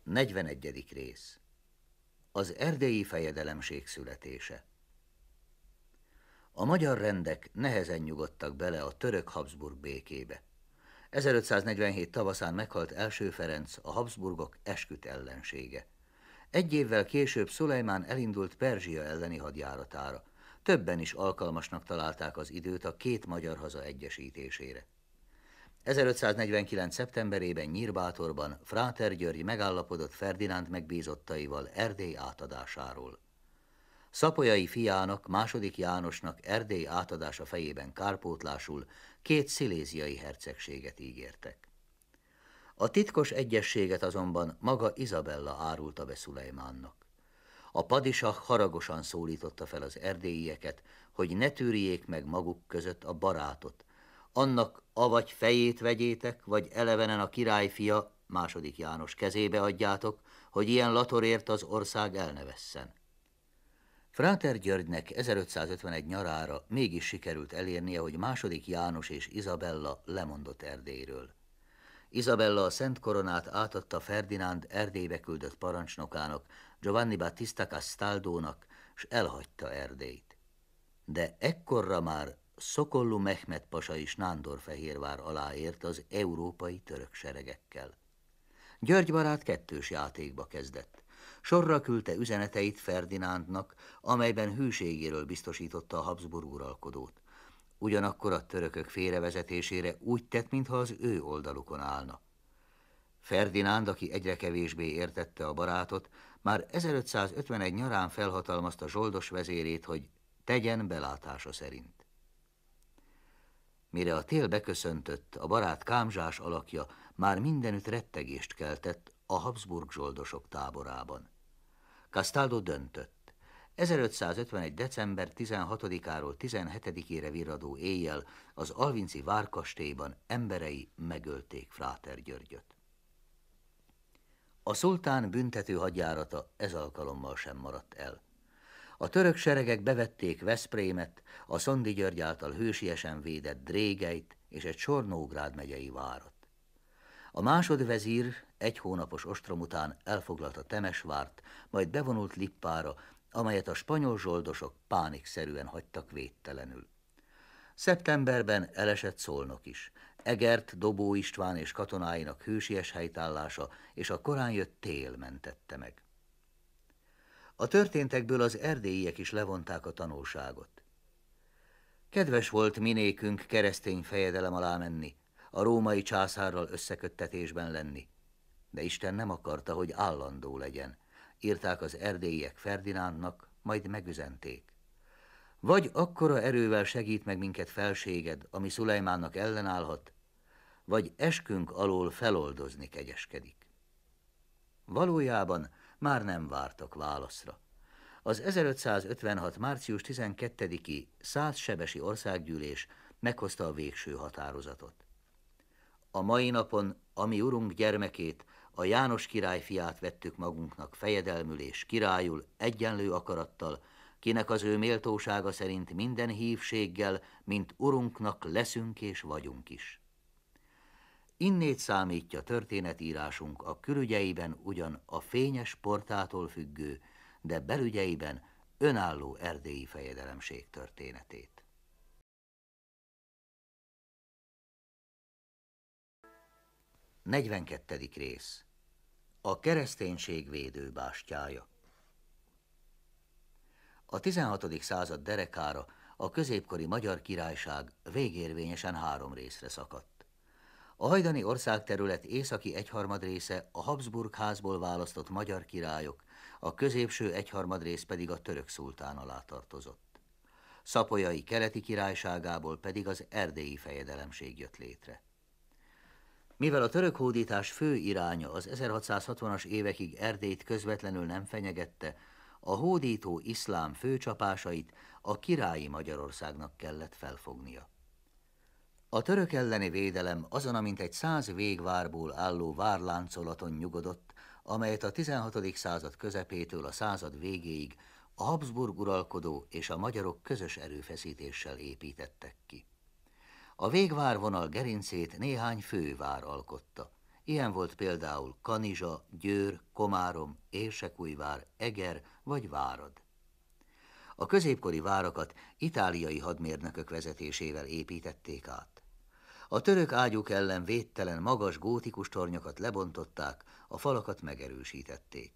41. rész. Az erdélyi fejedelemség születése. A magyar rendek nehezen nyugodtak bele a török-Habsburg békébe. 1547 tavaszán meghalt első Ferenc, a Habsburgok esküdt ellensége. Egy évvel később Szulejmán elindult Perzsia elleni hadjáratára. Többen is alkalmasnak találták az időt a két magyar haza egyesítésére. 1549. szeptemberében Nyírbátorban Fráter György megállapodott Ferdinánd megbízottaival Erdély átadásáról. Szapolyai fiának, II. Jánosnak Erdély átadása fejében kárpótlásul két sziléziai hercegséget ígértek. A titkos egyességet azonban maga Izabella árulta be Szulejmánnak. A padisah haragosan szólította fel az erdélyieket, hogy ne tűrjék meg maguk között a barátot. Annak avagy fejét vegyétek, vagy elevenen a királyfia, II. János kezébe adjátok, hogy ilyen latorért az ország elnevesszen. Fráter Györgynek 1551 nyarára mégis sikerült elérnie, hogy II. János és Izabella lemondott Erdélyről. Izabella a Szent Koronát átadta Ferdinánd Erdélybe küldött parancsnokának, Giovanni Battista Castaldónak, s elhagyta Erdélyt. De ekkorra már Szokollu Mehmed pasa is Nándorfehérvár alá ért az európai török seregekkel. György barát kettős játékba kezdett. Sorra küldte üzeneteit Ferdinándnak, amelyben hűségéről biztosította a Habsburg uralkodót. Ugyanakkor a törökök félrevezetésére úgy tett, mintha az ő oldalukon állna. Ferdinánd, aki egyre kevésbé értette a barátot, már 1551 nyarán felhatalmazta zsoldos vezérét, hogy tegyen belátása szerint. Mire a tél beköszöntött, a barát kámzsás alakja már mindenütt rettegést keltett a Habsburg zsoldosok táborában. Castaldo döntött. 1551. december 16-áról 17-ére virradó éjjel az alvinci várkastélyban emberei megölték Fráter Györgyöt. A szultán büntető hadjárata ez alkalommal sem maradt el. A török seregek bevették Veszprémet, a Szondi György által hősiesen védett Drégeit és egy sor Nógrád megyei várat. A másodvezír egy hónapos ostrom után elfoglalta Temesvárt, majd bevonult Lippára, amelyet a spanyol zsoldosok pánikszerűen hagytak védtelenül. Szeptemberben elesett Szolnok is. Egert, Dobó István és katonáinak hősies helytállása és a korán jött tél mentette meg. A történtekből az erdélyiek is levonták a tanulságot. Kedves volt minékünk keresztény fejedelem alá menni, a római császárral összeköttetésben lenni, de Isten nem akarta, hogy állandó legyen, írták az erdélyiek Ferdinándnak, majd megüzenték. Vagy akkora erővel segít meg minket felséged, ami Szulejmánnak ellenállhat, vagy eskünk alól feloldozni kegyeskedik. Valójában már nem vártak válaszra. Az 1556. március 12-i százsebesi országgyűlés meghozta a végső határozatot. A mai napon a mi urunk gyermekét, a János király fiát vettük magunknak fejedelmül és királyul egyenlő akarattal, kinek az ő méltósága szerint minden hívséggel, mint urunknak leszünk és vagyunk is. Innét számítja történetírásunk a külügyeiben ugyan a fényes portától függő, de belügyeiben önálló erdélyi fejedelemség történetét. 42. rész. A kereszténység védőbástyája. A 16. század derekára a középkori Magyar Királyság végérvényesen 3 részre szakadt. A hajdani országterület északi egyharmad része a Habsburg házból választott magyar királyok, a középső egyharmad rész pedig a török szultán alá tartozott. Szapolyai keleti királyságából pedig az erdélyi fejedelemség jött létre. Mivel a török hódítás fő iránya az 1660-as évekig Erdélyt közvetlenül nem fenyegette, a hódító iszlám főcsapásait a királyi Magyarországnak kellett felfognia. A török elleni védelem azon a mintegy 100 végvárból álló várláncolaton nyugodott, amelyet a 16. század közepétől a század végéig a Habsburg uralkodó és a magyarok közös erőfeszítéssel építettek ki. A végvárvonal gerincét néhány fővár alkotta, Ilyen volt például Kanizsa, Győr, Komárom, Érsekújvár, Eger vagy Várad. A középkori várakat itáliai hadmérnökök vezetésével építették át. A török ágyúk ellen védtelen, magas gótikus tornyokat lebontották, a falakat megerősítették.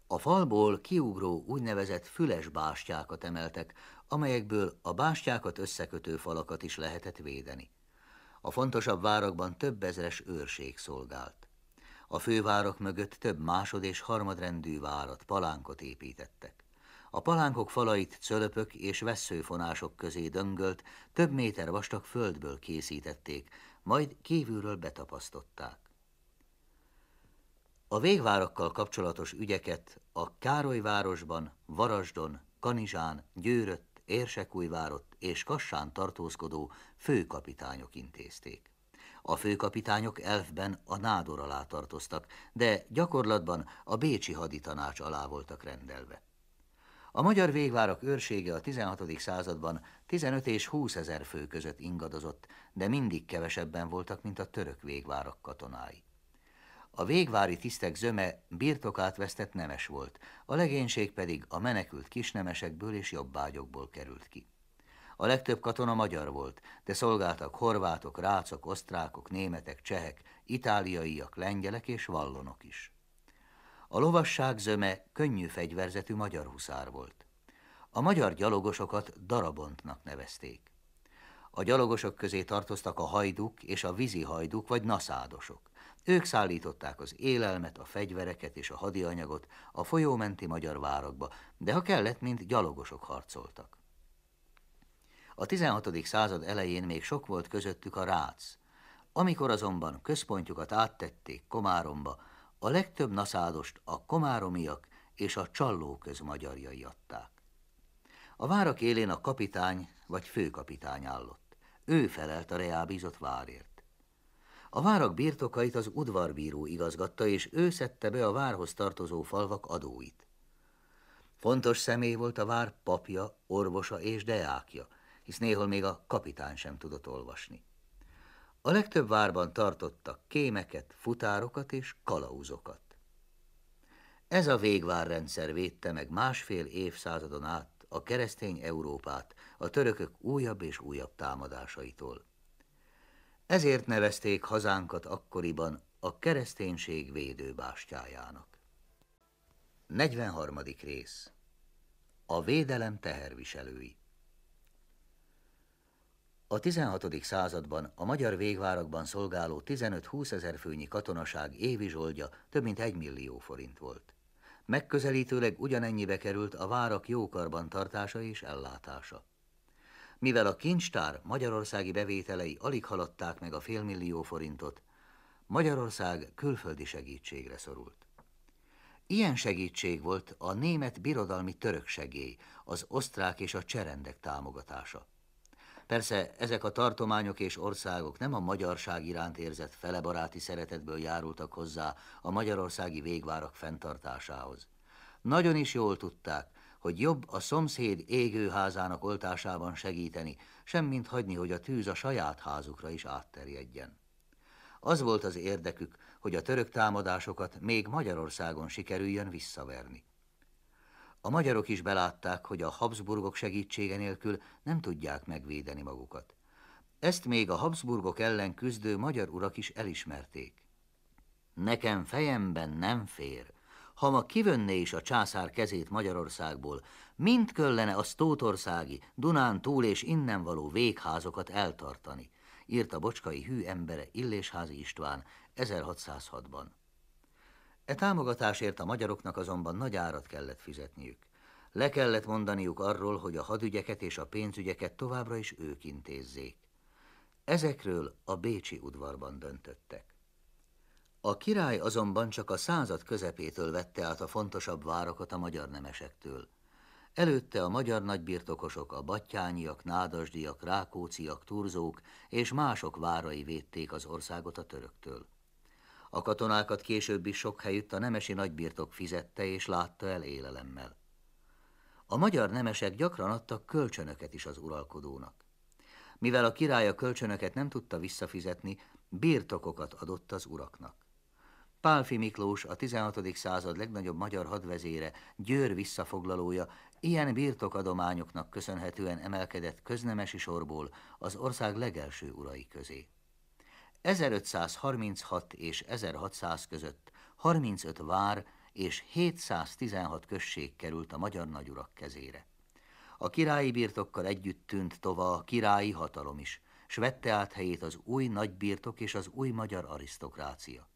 A falból kiugró úgynevezett füles bástyákat emeltek, amelyekből a bástyákat összekötő falakat is lehetett védeni. A fontosabb várakban több ezres őrség szolgált. A fővárak mögött több másod- és harmadrendű várat, palánkot építettek. A palánkok falait cölöpök és vesszőfonások közé döngölt, több méter vastag földből készítették, majd kívülről betapasztották. A végvárakkal kapcsolatos ügyeket a Károlyvárosban, Varasdon, Kanizsán, Győrött, Érsekújvárott és Kassán tartózkodó főkapitányok intézték. A főkapitányok elfben a nádor alá tartoztak, de gyakorlatban a bécsi haditanács alá voltak rendelve. A magyar végvárak őrsége a 16. században 15 és 20 ezer fő között ingadozott, de mindig kevesebben voltak, mint a török végvárak katonái. A végvári tisztek zöme birtokát vesztett nemes volt, a legénység pedig a menekült kisnemesekből és jobbágyokból került ki. A legtöbb katona magyar volt, de szolgáltak horvátok, rácok, osztrákok, németek, csehek, itáliaiak, lengyelek és vallonok is. A lovasság zöme könnyű fegyverzetű magyar huszár volt. A magyar gyalogosokat darabontnak nevezték. A gyalogosok közé tartoztak a hajduk és a vízi hajduk vagy naszádosok. Ők szállították az élelmet, a fegyvereket és a hadianyagot a folyómenti magyar várakba, de ha kellett, mint gyalogosok harcoltak. A 16. század elején még sok volt közöttük a rác. Amikor azonban központjukat áttették Komáromba, a legtöbb naszádost a komáromiak és a csallóköz magyarjai adták. A várak élén a kapitány vagy főkapitány állott. Ő felelt a reábízott várért. A várak birtokait az udvarbíró igazgatta, és ő szedte be a várhoz tartozó falvak adóit. Fontos személy volt a vár papja, orvosa és deákja, hisz néhol még a kapitány sem tudott olvasni. A legtöbb várban tartottak kémeket, futárokat és kalauzokat. Ez a végvárrendszer védte meg másfél évszázadon át a keresztény Európát a törökök újabb és újabb támadásaitól. Ezért nevezték hazánkat akkoriban a kereszténység védőbástyájának. 43. rész. A védelem teherviselői. A 16. században a magyar végvárakban szolgáló 15-20 ezer főnyi katonaság évi zsoldja több mint 1 millió forint volt. Megközelítőleg ugyanennyibe került a várak jókarban tartása és ellátása. Mivel a kincstár magyarországi bevételei alig haladták meg a félmillió forintot, Magyarország külföldi segítségre szorult. Ilyen segítség volt a német birodalmi török segély, az osztrák és a cserendek támogatása. Persze ezek a tartományok és országok nem a magyarság iránt érzett felebaráti szeretetből járultak hozzá a magyarországi végvárak fenntartásához. Nagyon is jól tudták, hogy jobb a szomszéd égőházának oltásában segíteni, semmint hagyni, hogy a tűz a saját házukra is átterjedjen. Az volt az érdekük, hogy a török támadásokat még Magyarországon sikerüljön visszaverni. A magyarok is belátták, hogy a Habsburgok segítsége nélkül nem tudják megvédeni magukat. Ezt még a Habsburgok ellen küzdő magyar urak is elismerték. Nekem fejemben nem fér, ha ma kivönné is a császár kezét Magyarországból, mind kellene a sztótországi, Dunán túl és innen való végházokat eltartani, írta Bocskai hű embere Illésházi István 1606-ban. E támogatásért a magyaroknak azonban nagy árat kellett fizetniük. Le kellett mondaniuk arról, hogy a hadügyeket és a pénzügyeket továbbra is ők intézzék. Ezekről a bécsi udvarban döntöttek. A király azonban csak a század közepétől vette át a fontosabb várakat a magyar nemesektől. Előtte a magyar nagybirtokosok, a battyányiak, nádasdiak, rákóciak, turzók és mások várai védték az országot a töröktől. A katonákat később is sok helyütt a nemesi nagybirtok fizette és látta el élelemmel. A magyar nemesek gyakran adtak kölcsönöket is az uralkodónak. Mivel a király a kölcsönöket nem tudta visszafizetni, birtokokat adott az uraknak. Pálffy Miklós, a 16. század legnagyobb magyar hadvezére, Győr visszafoglalója, ilyen birtokadományoknak köszönhetően emelkedett köznemesi sorból az ország legelső urai közé. 1536 és 1600 között 35 vár és 716 község került a magyar nagyurak kezére. A királyi birtokkal együtt tűnt tova a királyi hatalom is, s vette át helyét az új nagybirtok és az új magyar arisztokrácia.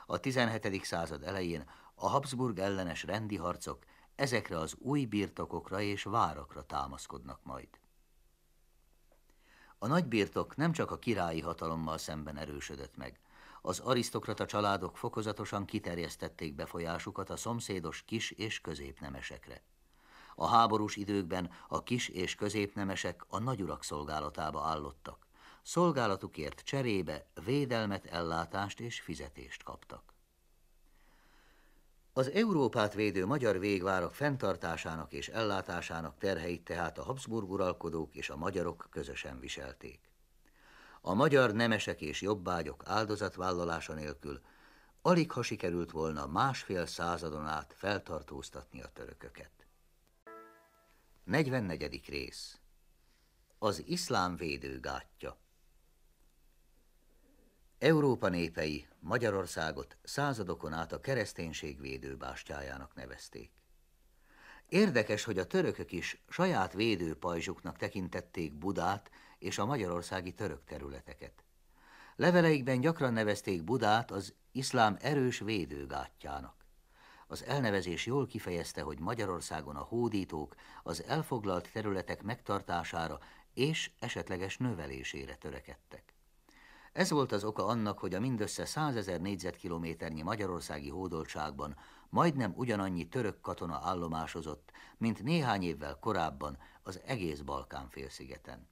A 17. század elején a Habsburg ellenes rendi harcok ezekre az új birtokokra és várakra támaszkodnak majd. A nagybirtok nem csak a királyi hatalommal szemben erősödött meg. Az arisztokrata családok fokozatosan kiterjesztették befolyásukat a szomszédos kis- és középnemesekre. A háborús időkben a kis- és középnemesek a nagyurak szolgálatába állottak. Szolgálatukért cserébe védelmet, ellátást és fizetést kaptak. Az Európát védő magyar végvárak fenntartásának és ellátásának terheit tehát a Habsburg uralkodók és a magyarok közösen viselték. A magyar nemesek és jobbágyok áldozatvállalása nélkül alig ha sikerült volna másfél századon át feltartóztatni a törököket. 44. rész. Az iszlám védőgátja. Európa népei Magyarországot századokon át a kereszténység védőbástyájának nevezték. Érdekes, hogy a törökök is saját védőpajzsuknak tekintették Budát és a magyarországi török területeket. Leveleikben gyakran nevezték Budát az iszlám erős védőgátjának. Az elnevezés jól kifejezte, hogy Magyarországon a hódítók az elfoglalt területek megtartására és esetleges növelésére törekedtek. Ez volt az oka annak, hogy a mindössze 100 000 négyzetkilométernyi magyarországi hódoltságban majdnem ugyanannyi török katona állomásozott, mint néhány évvel korábban az egész Balkán-félszigeten.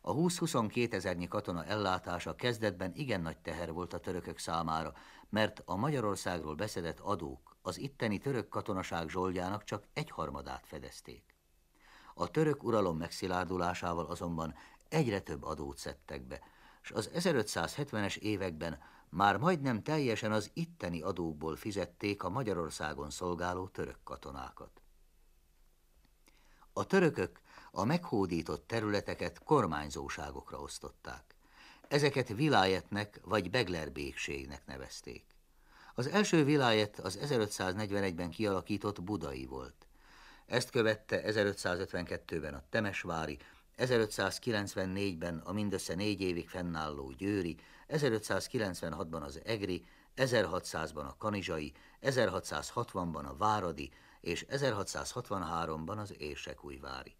A 20-22 ezernyi katona ellátása kezdetben igen nagy teher volt a törökök számára, mert a Magyarországról beszedett adók az itteni török katonaság zsoldjának csak 1/3 fedezték. A török uralom megszilárdulásával azonban egyre több adót szedtek be, s az 1570-es években már majdnem teljesen az itteni adókból fizették a Magyarországon szolgáló török katonákat. A törökök a meghódított területeket kormányzóságokra osztották. Ezeket vilájetnek vagy beglerbékségnek nevezték. Az első vilájet az 1541-ben kialakított budai volt. Ezt követte 1552-ben a temesvári, 1594-ben a mindössze 4 évig fennálló győri, 1596-ban az egri, 1600-ban a kanizsai, 1660-ban a váradi és 1663-ban az érsekújvári.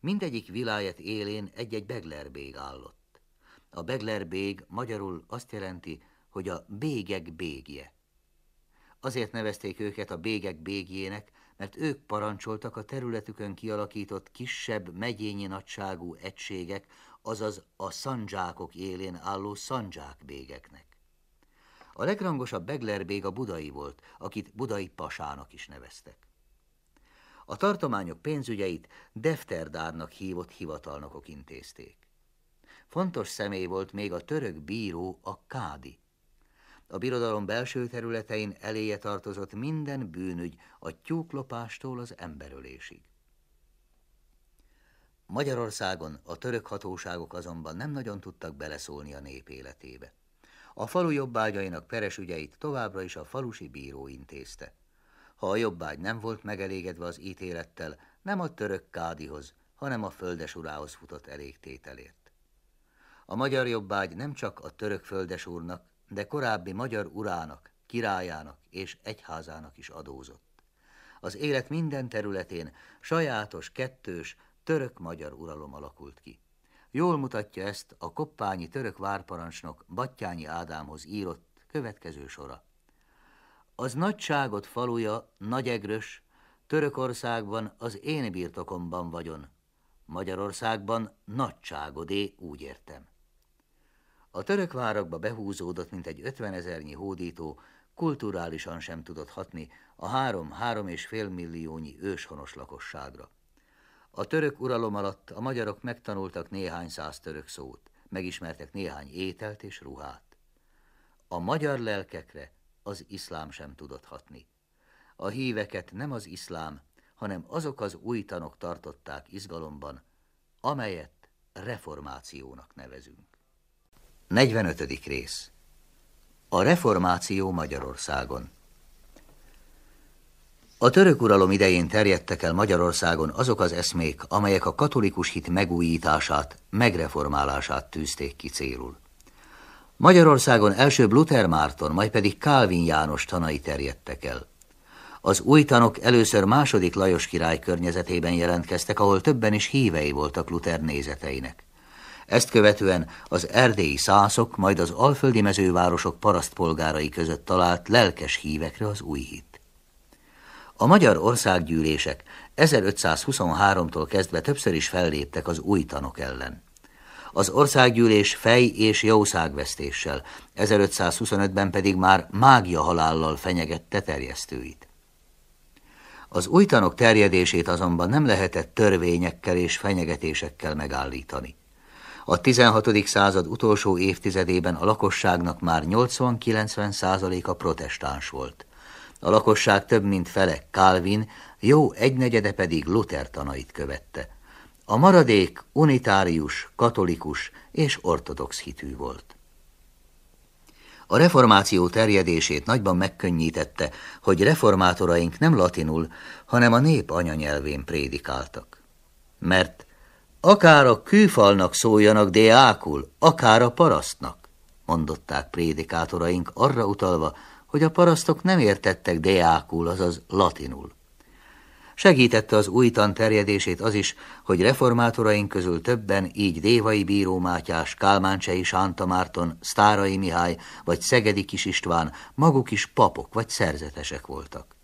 Mindegyik vilájet élén egy-egy beglerbég állott. A beglerbég magyarul azt jelenti, hogy a bégek bégje. Azért nevezték őket a bégek bégjének, mert ők parancsoltak a területükön kialakított kisebb megyényi nagyságú egységek, azaz a szandzsákok élén álló szandzsákbégeknek. A legrangosabb beglerbég a budai volt, akit budai pasának is neveztek. A tartományok pénzügyeit defterdárnak hívott hivatalnokok intézték. Fontos személy volt még a török bíró, a kádi. A birodalom belső területein eléje tartozott minden bűnügy, a tyúklopástól az emberölésig. Magyarországon a török hatóságok azonban nem nagyon tudtak beleszólni a nép életébe. A falu jobbágyainak peres ügyeit továbbra is a falusi bíró intézte. Ha a jobbágy nem volt megelégedve az ítélettel, nem a török kádihoz, hanem a földesurához futott elégtételért. A magyar jobbágy nem csak a török földesúrnak, de korábbi magyar urának, királyának és egyházának is adózott. Az élet minden területén sajátos, kettős, török-magyar uralom alakult ki. Jól mutatja ezt a koppányi török várparancsnok Battyányi Ádámhoz írott következő sora. Az nagyságot faluja, Nagyegrös, Törökországban az én birtokomban vagyon, Magyarországban nagyságodé, úgy értem. A török várakba behúzódott mintegy 50 000-nyi hódító kulturálisan sem tudott hatni a 3-3,5 milliónyi őshonos lakosságra. A török uralom alatt a magyarok megtanultak néhány száz török szót, megismertek néhány ételt és ruhát. A magyar lelkekre az iszlám sem tudott hatni. A híveket nem az iszlám, hanem azok az új tanok tartották izgalomban, amelyet reformációnak nevezünk. 45. rész. A reformáció Magyarországon. A török uralom idején terjedtek el Magyarországon azok az eszmék, amelyek a katolikus hit megújítását, megreformálását tűzték ki célul. Magyarországon elsőbb Luther Márton, majd pedig Kálvin János tanai terjedtek el. Az új tanok először II. Lajos király környezetében jelentkeztek, ahol többen is hívei voltak Luther nézeteinek. Ezt követően az erdélyi szászok, majd az alföldi mezővárosok parasztpolgárai között talált lelkes hívekre az új hit. A magyar országgyűlések 1523-tól kezdve többször is felléptek az új tanok ellen. Az országgyűlés fej- és jószágvesztéssel, 1525-ben pedig már mágia halállal fenyegette terjesztőit. Az új tanok terjedését azonban nem lehetett törvényekkel és fenyegetésekkel megállítani. A 16. század utolsó évtizedében a lakosságnak már 80-90%-a protestáns volt. A lakosság több mint fele Kálvin, jó egynegyede pedig Luther tanait követte. A maradék unitárius, katolikus és ortodox hitű volt. A reformáció terjedését nagyban megkönnyítette, hogy reformátoraink nem latinul, hanem a nép anyanyelvén prédikáltak. Mert akár a kőfalnak szóljanak deákul, akár a parasztnak, mondották prédikátoraink arra utalva, hogy a parasztok nem értettek deákul, azaz latinul. Segítette az új tan terjedését az is, hogy reformátoraink közül többen, így Dévai Bíró Mátyás, Kálmáncsei Sánta Márton, Sztárai Mihály vagy Szegedi Kis István maguk is papok vagy szerzetesek voltak.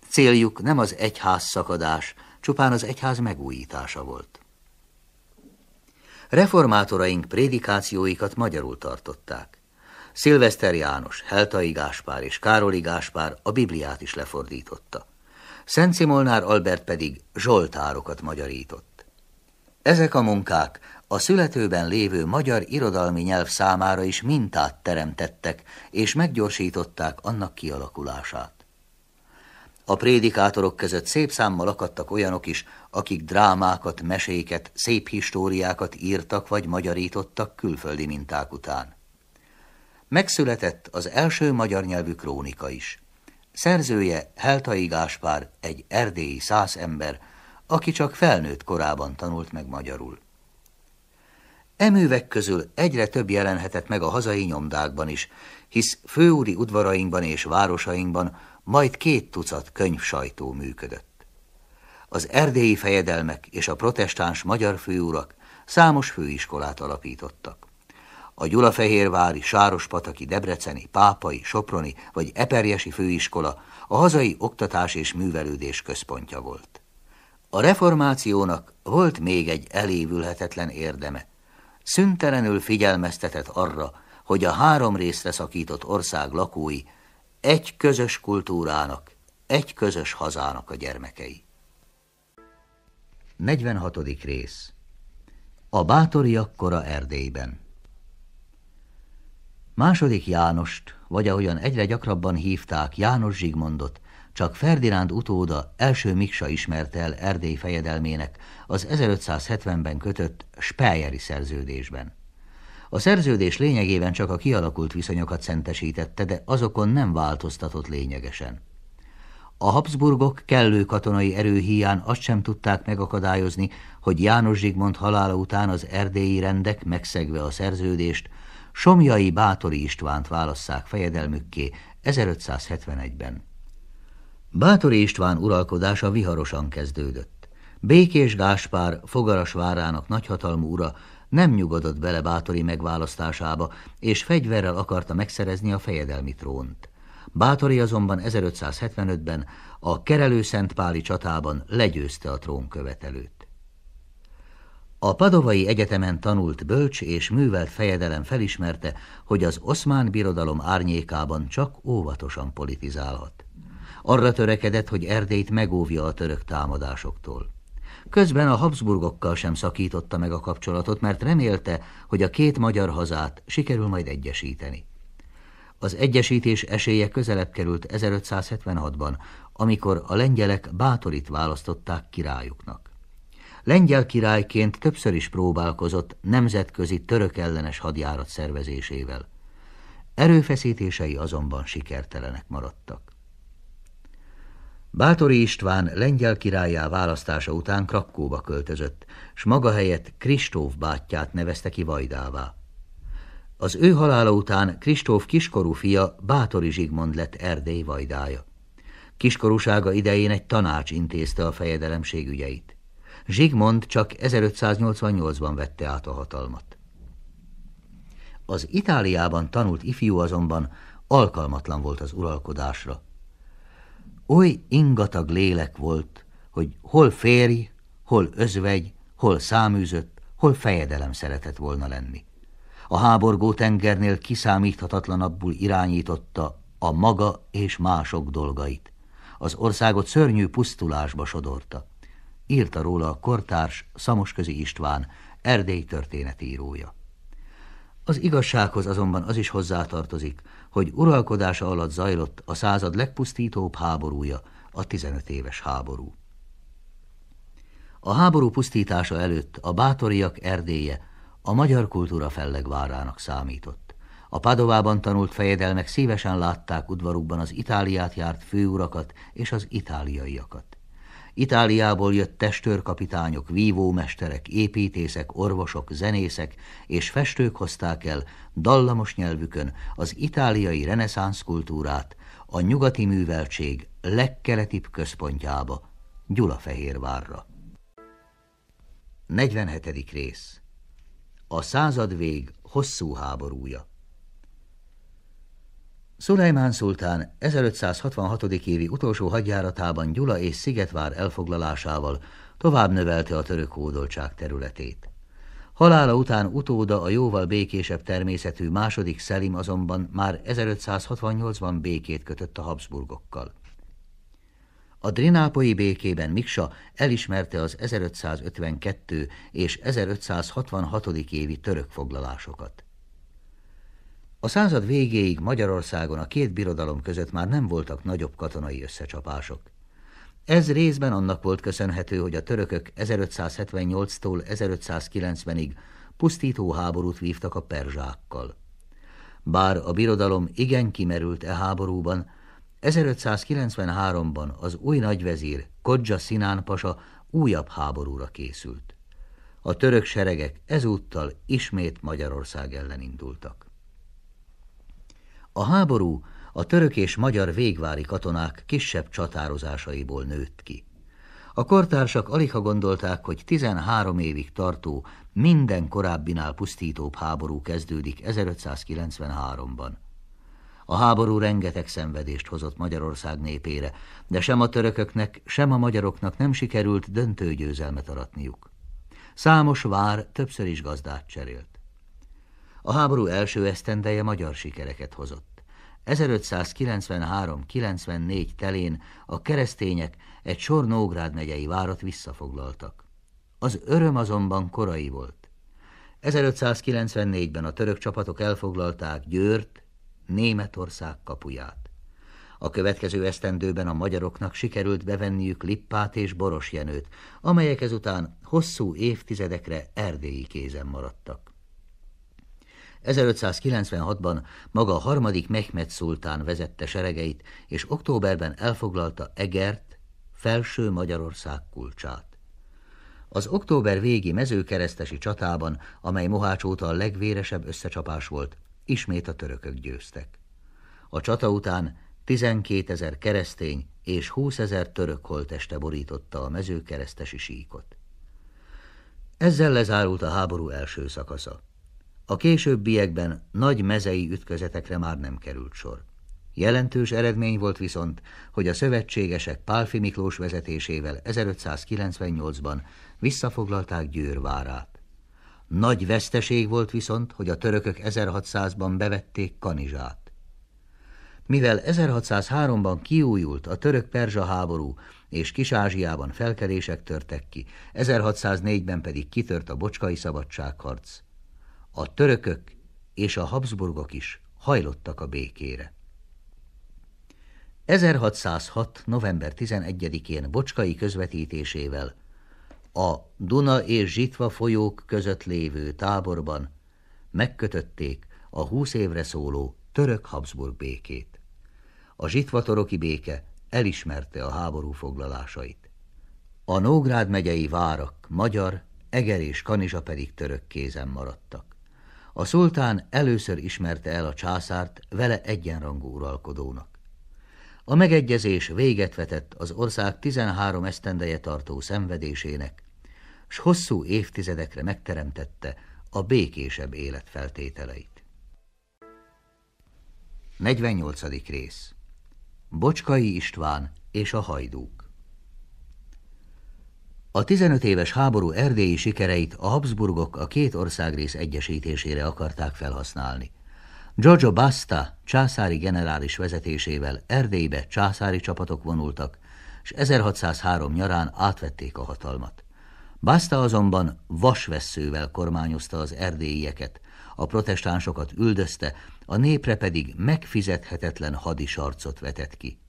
Céljuk nem az egyház szakadás, csupán az egyház megújítása volt. Reformátoraink prédikációikat magyarul tartották. Szilveszter János, Heltai Gáspár és Károli Gáspár a Bibliát is lefordította. Szent Szimolnár Albert pedig zsoltárokat magyarított. Ezek a munkák a születőben lévő magyar irodalmi nyelv számára is mintát teremtettek, és meggyorsították annak kialakulását. A prédikátorok között szép számmal akadtak olyanok is, akik drámákat, meséket, szép históriákat írtak vagy magyarítottak külföldi minták után. Megszületett az első magyar nyelvű krónika is. Szerzője Heltai Gáspár, egy erdélyi szászember, aki csak felnőtt korában tanult meg magyarul. E művek közül egyre több jelenhetett meg a hazai nyomdákban is, hisz főúri udvarainkban és városainkban majd 2 tucat könyvsajtó működött. Az erdélyi fejedelmek és a protestáns magyar főurak számos főiskolát alapítottak. A gyulafehérvári, sárospataki, debreceni, pápai, soproni vagy eperjesi főiskola a hazai oktatás és művelődés központja volt. A reformációnak volt még egy elévülhetetlen érdeme. Szüntelenül figyelmeztetett arra, hogy a 3 részre szakított ország lakói egy közös kultúrának, egy közös hazának a gyermekei. 46. rész. A bátoriak kora Erdélyben. II. Jánost, vagy ahogyan egyre gyakrabban hívták, János Zsigmondot, csak Ferdinánd utóda első Miksa ismerte el Erdély fejedelmének az 1570-ben kötött Speyeri szerződésben. A szerződés lényegében csak a kialakult viszonyokat szentesítette, de azokon nem változtatott lényegesen. A Habsburgok kellő katonai erő híján azt sem tudták megakadályozni, hogy János Zsigmond halála után az erdélyi rendek, megszegve a szerződést, Somlyai Báthori Istvánt válasszák fejedelmükké 1571-ben. Báthori István uralkodása viharosan kezdődött. Békés Gáspár, Fogaras várának nagyhatalmú ura nem nyugodott bele Báthori megválasztásába, és fegyverrel akarta megszerezni a fejedelmi trónt. Báthori azonban 1575-ben a Kerelő-Szentpáli csatában legyőzte a trónkövetelőt. A Padovai Egyetemen tanult bölcs és művelt fejedelem felismerte, hogy az Oszmán Birodalom árnyékában csak óvatosan politizálhat. Arra törekedett, hogy Erdélyt megóvja a török támadásoktól. Közben a Habsburgokkal sem szakította meg a kapcsolatot, mert remélte, hogy a 2 magyar hazát sikerül majd egyesíteni. Az egyesítés esélye közelebb került 1576-ban, amikor a lengyelek Bátorit választották királyuknak. Lengyel királyként többször is próbálkozott nemzetközi török ellenes hadjárat szervezésével. Erőfeszítései azonban sikertelenek maradtak. Báthori István lengyel királlyá választása után Krakkóba költözött, s maga helyett Kristóf bátyját nevezte ki vajdává. Az ő halála után Kristóf kiskorú fia Báthori Zsigmond lett Erdély vajdája. Kiskorúsága idején egy tanács intézte a fejedelemség ügyeit. Zsigmond csak 1588-ban vette át a hatalmat. Az Itáliában tanult ifjú azonban alkalmatlan volt az uralkodásra. Oly ingatag lélek volt, hogy hol férj, hol özvegy, hol száműzött, hol fejedelem szeretett volna lenni. A háborgó tengernél kiszámíthatatlanabbul irányította a maga és mások dolgait. Az országot szörnyű pusztulásba sodorta. Írta róla a kortárs Szamosközi István, Erdély történetírója. Az igazsághoz azonban az is hozzátartozik, hogy uralkodása alatt zajlott a század legpusztítóbb háborúja, a 15 éves háború. A háború pusztítása előtt a báthoriak Erdélye a magyar kultúra fellegvárának számított. A Padovában tanult fejedelmek szívesen látták udvarukban az Itáliát járt főurakat és az itáliaiakat. Itáliából jött testőrkapitányok, vívómesterek, építészek, orvosok, zenészek és festők hozták el dallamos nyelvükön az itáliai reneszánsz kultúrát a nyugati műveltség legkeletibb központjába, Gyulafehérvárra. 47. rész. A századvég hosszú háborúja. Szulejmán szultán 1566. évi utolsó hadjáratában Gyula és Szigetvár elfoglalásával tovább növelte a török hódoltság területét. Halála után utóda a jóval békésebb természetű második Szelim azonban már 1568-ban békét kötött a Habsburgokkal. A drinápolyi békében Miksa elismerte az 1552 és 1566. évi török foglalásokat. A század végéig Magyarországon a két birodalom között már nem voltak nagyobb katonai összecsapások. Ez részben annak volt köszönhető, hogy a törökök 1578-tól 1590-ig pusztító háborút vívtak a perzsákkal. Bár a birodalom igen kimerült e háborúban, 1593-ban az új nagyvezír, Kodzsa Szinán pasa újabb háborúra készült. A török seregek ezúttal ismét Magyarország ellen indultak. A háború a török és magyar végvári katonák kisebb csatározásaiból nőtt ki. A kortársak aligha gondolták, hogy 13 évig tartó, minden korábbinál pusztítóbb háború kezdődik 1593-ban. A háború rengeteg szenvedést hozott Magyarország népére, de sem a törököknek, sem a magyaroknak nem sikerült döntő győzelmet aratniuk. Számos vár többször is gazdát cserélt. A háború első esztendeje magyar sikereket hozott. 1593-94 telén a keresztények egy sor Nógrád megyei várat visszafoglaltak. Az öröm azonban korai volt. 1594-ben a török csapatok elfoglalták Győrt, Németország kapuját. A következő esztendőben a magyaroknak sikerült bevenniük Lippát és Borosjenőt, amelyek ezután hosszú évtizedekre erdélyi kézen maradtak. 1596-ban maga a harmadik Mehmed szultán vezette seregeit, és októberben elfoglalta Egert, Felső Magyarország kulcsát. Az október végi mezőkeresztesi csatában, amely Mohács óta a legvéresebb összecsapás volt, ismét a törökök győztek. A csata után 12 000 keresztény és 20 000 török holtteste borította a mezőkeresztesi síkot. Ezzel lezárult a háború első szakasza. A későbbiekben nagy mezei ütközetekre már nem került sor. Jelentős eredmény volt viszont, hogy a szövetségesek Pálffy Miklós vezetésével 1598-ban visszafoglalták Győr várát. Nagy veszteség volt viszont, hogy a törökök 1600-ban bevették Kanizsát. Mivel 1603-ban kiújult a török-perzsa háború, és Kis-Ázsiában felkelések törtek ki, 1604-ben pedig kitört a bocskai szabadságharc, a törökök és a Habsburgok is hajlottak a békére. 1606. november 11-én Bocskai közvetítésével a Duna és Zsitva folyók között lévő táborban megkötötték a 20 évre szóló török-Habsburg békét. A zsitvatoroki béke elismerte a háború foglalásait. A Nógrád megyei várak magyar, Eger és Kanizsa pedig török kézen maradtak. A szultán először ismerte el a császárt vele egyenrangú uralkodónak. A megegyezés véget vetett az ország 13 esztendeje tartó szenvedésének, s hosszú évtizedekre megteremtette a békésebb élet feltételeit. 48. rész. Bocskai István és a hajdúk. A 15 éves háború erdélyi sikereit a Habsburgok a két országrész egyesítésére akarták felhasználni. Giorgio Basta császári generális vezetésével Erdélybe császári csapatok vonultak, és 1603 nyarán átvették a hatalmat. Basta azonban vasvesszővel kormányozta az erdélyieket, a protestánsokat üldözte, a népre pedig megfizethetetlen hadisarcot vetett ki.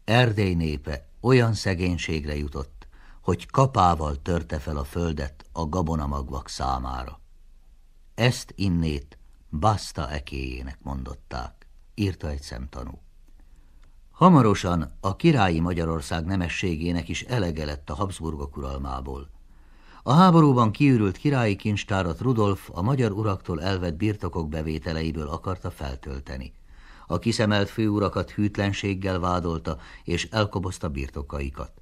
Erdély népe olyan szegénységre jutott, hogy kapával törte fel a földet a gabonamagvak számára. Ezt innét Basta ekéjének mondották, írta egy szemtanú. Hamarosan a királyi Magyarország nemességének is elege lett a Habsburgok uralmából. A háborúban kiürült királyi kincstárat Rudolf a magyar uraktól elvett birtokok bevételeiből akarta feltölteni. A kiszemelt főurakat hűtlenséggel vádolta és elkobozta birtokaikat.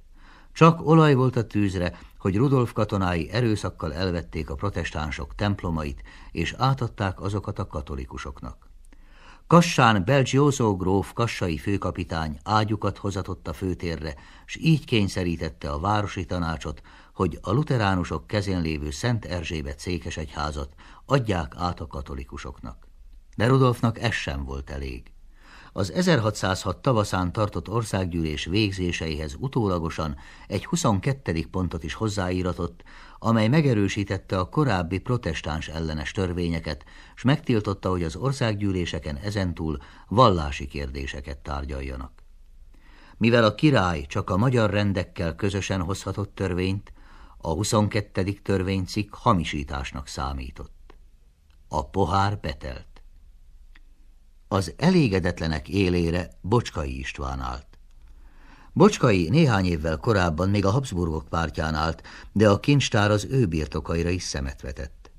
Csak olaj volt a tűzre, hogy Rudolf katonái erőszakkal elvették a protestánsok templomait, és átadták azokat a katolikusoknak. Kassán Belgioso gróf kassai főkapitány ágyukat hozatott a főtérre, s így kényszerítette a városi tanácsot, hogy a luteránusok kezén lévő Szent Erzsébet székesegyházat adják át a katolikusoknak. De Rudolfnak ez sem volt elég. Az 1606 tavaszán tartott országgyűlés végzéseihez utólagosan egy 22. pontot is hozzáíratott, amely megerősítette a korábbi protestáns ellenes törvényeket, s megtiltotta, hogy az országgyűléseken ezentúl vallási kérdéseket tárgyaljanak. Mivel a király csak a magyar rendekkel közösen hozhatott törvényt, a 22. törvénycikk hamisításnak számított. A pohár betelt. Az elégedetlenek élére Bocskai István állt. Bocskai néhány évvel korábban még a Habsburgok pártján állt, de a kincstár az ő birtokaira is szemet vetett.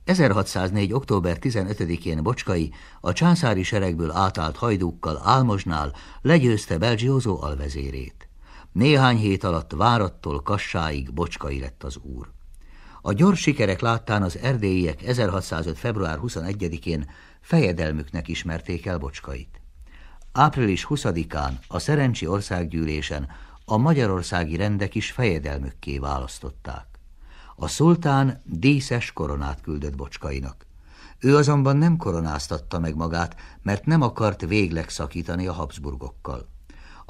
1604. október 15-én Bocskai a császári seregből átállt hajdúkkal Álmosnál legyőzte Belgioso alvezérét. Néhány hét alatt Várattól Kassáig Bocskai lett az úr. A gyors sikerek láttán az erdélyiek 1605. február 21-én fejedelmüknek ismerték el Bocskait. Április 20-án a Szerencsi országgyűlésen a magyarországi rendek is fejedelmükké választották. A szultán díszes koronát küldött Bocskainak. Ő azonban nem koronáztatta meg magát, mert nem akart végleg szakítani a Habsburgokkal.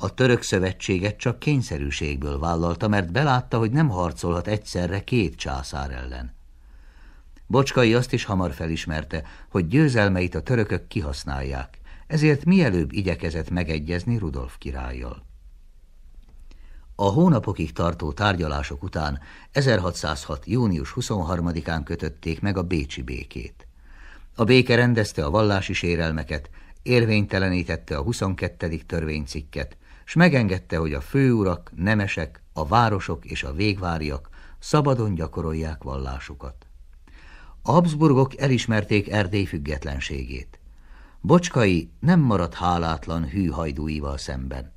A török szövetséget csak kényszerűségből vállalta, mert belátta, hogy nem harcolhat egyszerre két császár ellen. Bocskai azt is hamar felismerte, hogy győzelmeit a törökök kihasználják, ezért mielőbb igyekezett megegyezni Rudolf királlyal. A hónapokig tartó tárgyalások után 1606. június 23-án kötötték meg a bécsi békét. A béke rendezte a vallási sérelmeket, érvénytelenítette a 22. törvénycikket, s megengedte, hogy a főurak, nemesek, a városok és a végváriak szabadon gyakorolják vallásukat. A Habsburgok elismerték Erdély függetlenségét. Bocskai nem maradt hálátlan hű hajdúival szemben.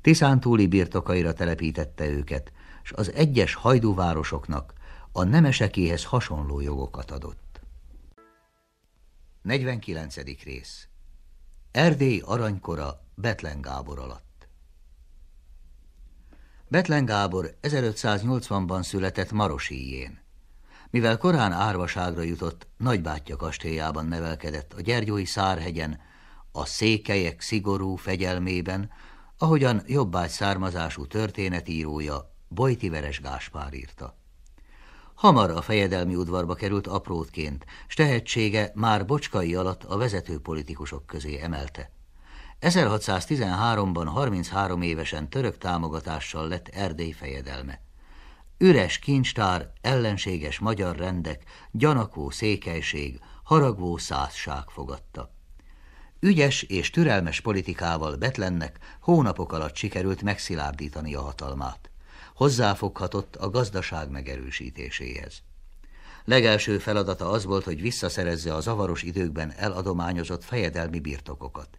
Tiszántúli birtokaira telepítette őket, s az egyes hajdúvárosoknak a nemesekéhez hasonló jogokat adott. 49. rész. Erdély aranykora Bethlen Gábor alatt. Bethlen Gábor 1580-ban született Marosíjjén. Mivel korán árvaságra jutott, nagybátyja kastélyában nevelkedett a Gyergyói Szárhegyen, a székelyek szigorú fegyelmében, ahogyan jobbágy származású történetírója, Bojti Veres Gáspár írta. Hamar a fejedelmi udvarba került aprótként, s tehetsége már Bocskai alatt a vezető politikusok közé emelte. 1613-ban 33 évesen török támogatással lett Erdély fejedelme. Üres kincstár, ellenséges magyar rendek, gyanakvó székelység, haragvó százság fogadta. Ügyes és türelmes politikával Bethlennek hónapok alatt sikerült megszilárdítani a hatalmát. Hozzáfoghatott a gazdaság megerősítéséhez. Legelső feladata az volt, hogy visszaszerezze a zavaros időkben eladományozott fejedelmi birtokokat.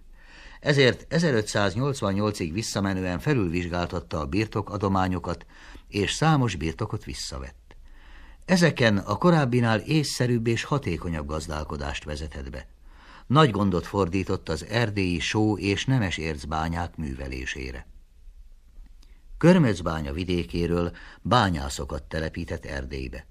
Ezért 1588-ig visszamenően felülvizsgáltatta a birtokadományokat, és számos birtokot visszavett. Ezeken a korábbinál észszerűbb és hatékonyabb gazdálkodást vezetett be. Nagy gondot fordított az erdélyi só és nemes ércbányák művelésére. Körmöcbánya vidékéről bányászokat telepített Erdélybe.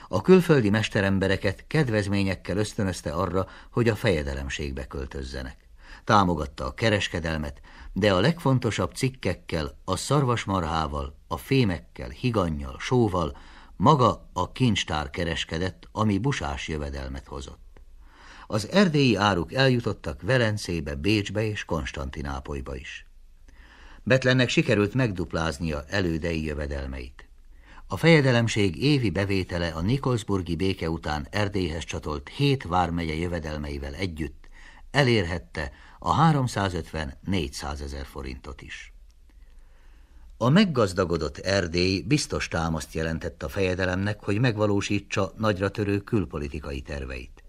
A külföldi mesterembereket kedvezményekkel ösztönözte arra, hogy a fejedelemségbe költözzenek. Támogatta a kereskedelmet, de a legfontosabb cikkekkel, a szarvasmarhával, a fémekkel, higannyal, sóval maga a kincstár kereskedett, ami busás jövedelmet hozott. Az erdélyi áruk eljutottak Velencébe, Bécsbe és Konstantinápolyba is. Bethlennek sikerült megdupláznia elődei jövedelmeit. A fejedelemség évi bevétele a nikolsburgi béke után Erdélyhez csatolt 7 vármegye jövedelmeivel együtt elérhette a 350-400 ezer forintot is. A meggazdagodott Erdély biztos támaszt jelentett a fejedelemnek, hogy megvalósítsa nagyra törő külpolitikai terveit.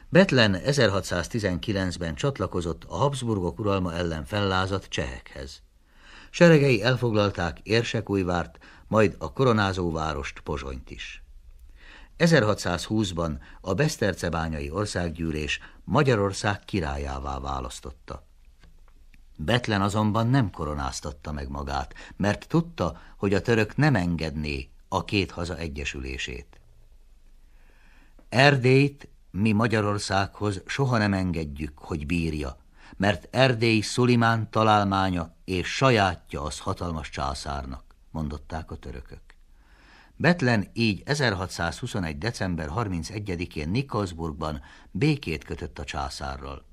Bethlen 1619-ben csatlakozott a Habsburgok uralma ellen fellázadt csehekhez. Seregei elfoglalták Érsekújvárt, majd a koronázóvárost, Pozsonyt is. 1620-ban a Besztercebányai országgyűlés Magyarország királyává választotta. Bethlen azonban nem koronáztatta meg magát, mert tudta, hogy a török nem engedné a két haza egyesülését. Erdélyt mi Magyarországhoz soha nem engedjük, hogy bírja, mert Erdély Szulimán találmánya és sajátja az hatalmas császárnak, mondották a törökök. Bethlen így 1621. december 31-én Nikolsburgban békét kötött a császárral.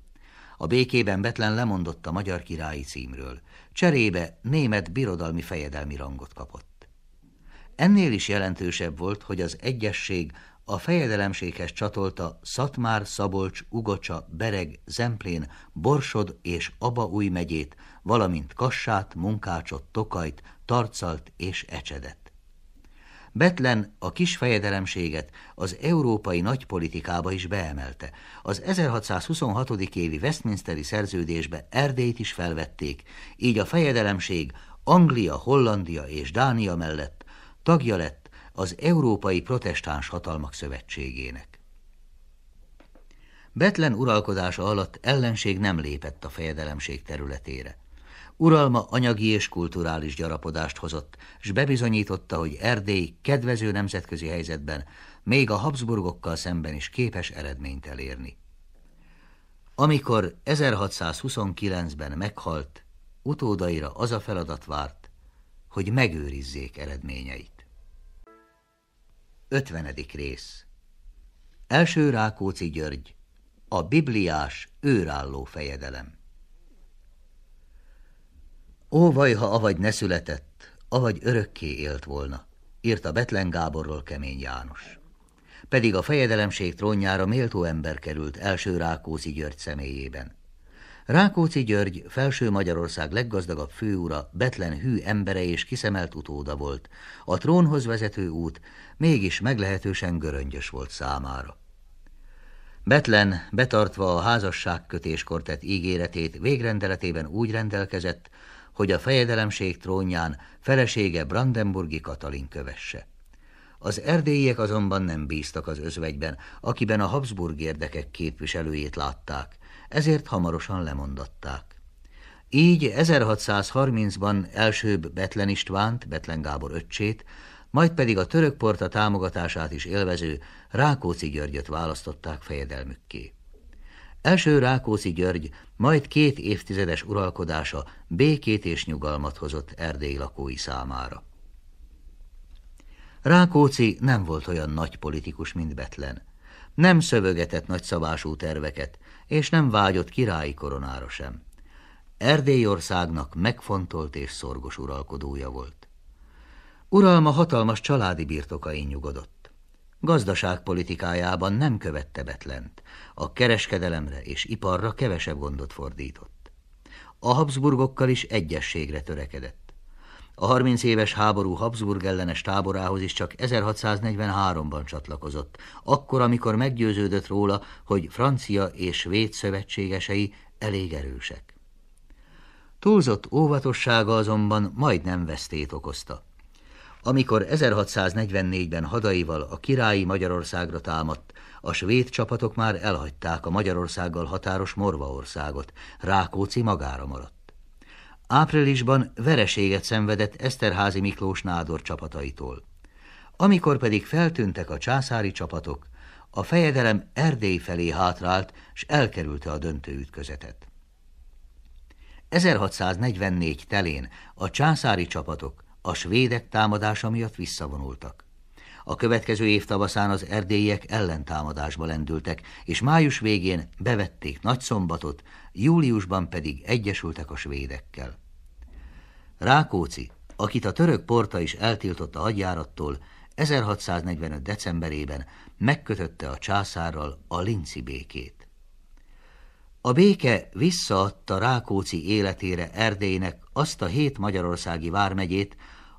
A békében Bethlen lemondott a magyar királyi címről, cserébe német birodalmi fejedelmi rangot kapott. Ennél is jelentősebb volt, hogy az egyesség a fejedelemséghez csatolta Szatmár, Szabolcs, Ugocsa, Bereg, Zemplén, Borsod és Abaúj megyét, valamint Kassát, Munkácsot, Tokajt, Tarcalt és Ecsedet. Bethlen a kis fejedelemséget az európai nagypolitikába is beemelte. Az 1626. évi Westminsteri szerződésbe Erdélyt is felvették, így a fejedelemség Anglia, Hollandia és Dánia mellett tagja lett az Európai Protestáns Hatalmak Szövetségének. Bethlen uralkodása alatt ellenség nem lépett a fejedelemség területére. Uralma anyagi és kulturális gyarapodást hozott, s bebizonyította, hogy Erdély kedvező nemzetközi helyzetben még a Habsburgokkal szemben is képes eredményt elérni. Amikor 1629-ben meghalt, utódaira az a feladat várt, hogy megőrizzék eredményeit. 50. rész. Első Rákóczi György, a bibliás őrálló fejedelem. Ó, vaj, ha avagy ne született, avagy örökké élt volna, írta Bethlen Gáborról Kemény János. Pedig a fejedelemség trónjára méltó ember került első Rákóczi György személyében. Rákóczi György felső Magyarország leggazdagabb főura, Bethlen hű embere és kiszemelt utóda volt. A trónhoz vezető út mégis meglehetősen göröngyös volt számára. Bethlen, betartva a házasságkötéskor tett ígéretét, végrendeletében úgy rendelkezett, hogy a fejedelemség trónján felesége Brandenburgi Katalin kövesse. Az erdélyiek azonban nem bíztak az özvegyben, akiben a Habsburg érdekek képviselőjét látták, ezért hamarosan lemondatták. Így 1630-ban elsőbb Bethlen Istvánt, Bethlen Gábor öccsét, majd pedig a török porta támogatását is élvező Rákóczi Györgyöt választották fejedelmükké. Első Rákóczi György majd 2 évtizedes uralkodása békét és nyugalmat hozott Erdély lakói számára. Rákóczi nem volt olyan nagy politikus, mint Bethlen. Nem szövögetett nagyszabású terveket, és nem vágyott királyi koronára sem. Erdélyországnak megfontolt és szorgos uralkodója volt. Uralma hatalmas családi birtokain nyugodott. Gazdaságpolitikájában nem követte Bethlent, a kereskedelemre és iparra kevesebb gondot fordított. A Habsburgokkal is egyességre törekedett. A 30 éves háború Habsburg ellenes táborához is csak 1643-ban csatlakozott, akkor, amikor meggyőződött róla, hogy francia és svéd szövetségesei elég erősek. Túlzott óvatossága azonban majdnem vesztét okozta. Amikor 1644-ben hadaival a királyi Magyarországra támadt, a svéd csapatok már elhagyták a Magyarországgal határos Morvaországot, Rákóczi magára maradt. Áprilisban vereséget szenvedett Eszterházy Miklós nádor csapataitól. Amikor pedig feltűntek a császári csapatok, a fejedelem Erdély felé hátrált, s elkerülte a döntő ütközetet. 1644 telén a császári csapatok a svédek támadása miatt visszavonultak. A következő év tavaszán az erdélyiek ellentámadásba lendültek, és május végén bevették Nagyszombatot, júliusban pedig egyesültek a svédekkel. Rákóczi, akit a török porta is eltiltott a hadjárattól, 1645. decemberében megkötötte a császárral a linci békét. A béke visszaadta Rákóczi életére Erdélynek azt a 7 magyarországi vármegyét,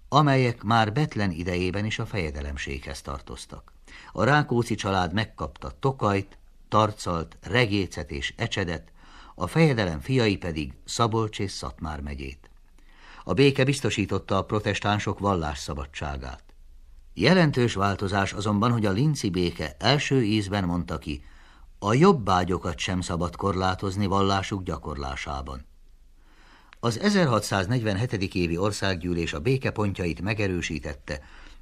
amelyek már Bethlen idejében is a fejedelemséghez tartoztak. A Rákóczi család megkapta Tokajt, Tarcalt, Regécet és Ecsedet, a fejedelem fiai pedig Szabolcs és Szatmár megyét. A béke biztosította a protestánsok vallásszabadságát. Jelentős változás azonban, hogy a linci béke első ízben mondta ki, a jobbágyokat sem szabad korlátozni vallásuk gyakorlásában. Az 1647. évi országgyűlés a békepontjait megerősítette,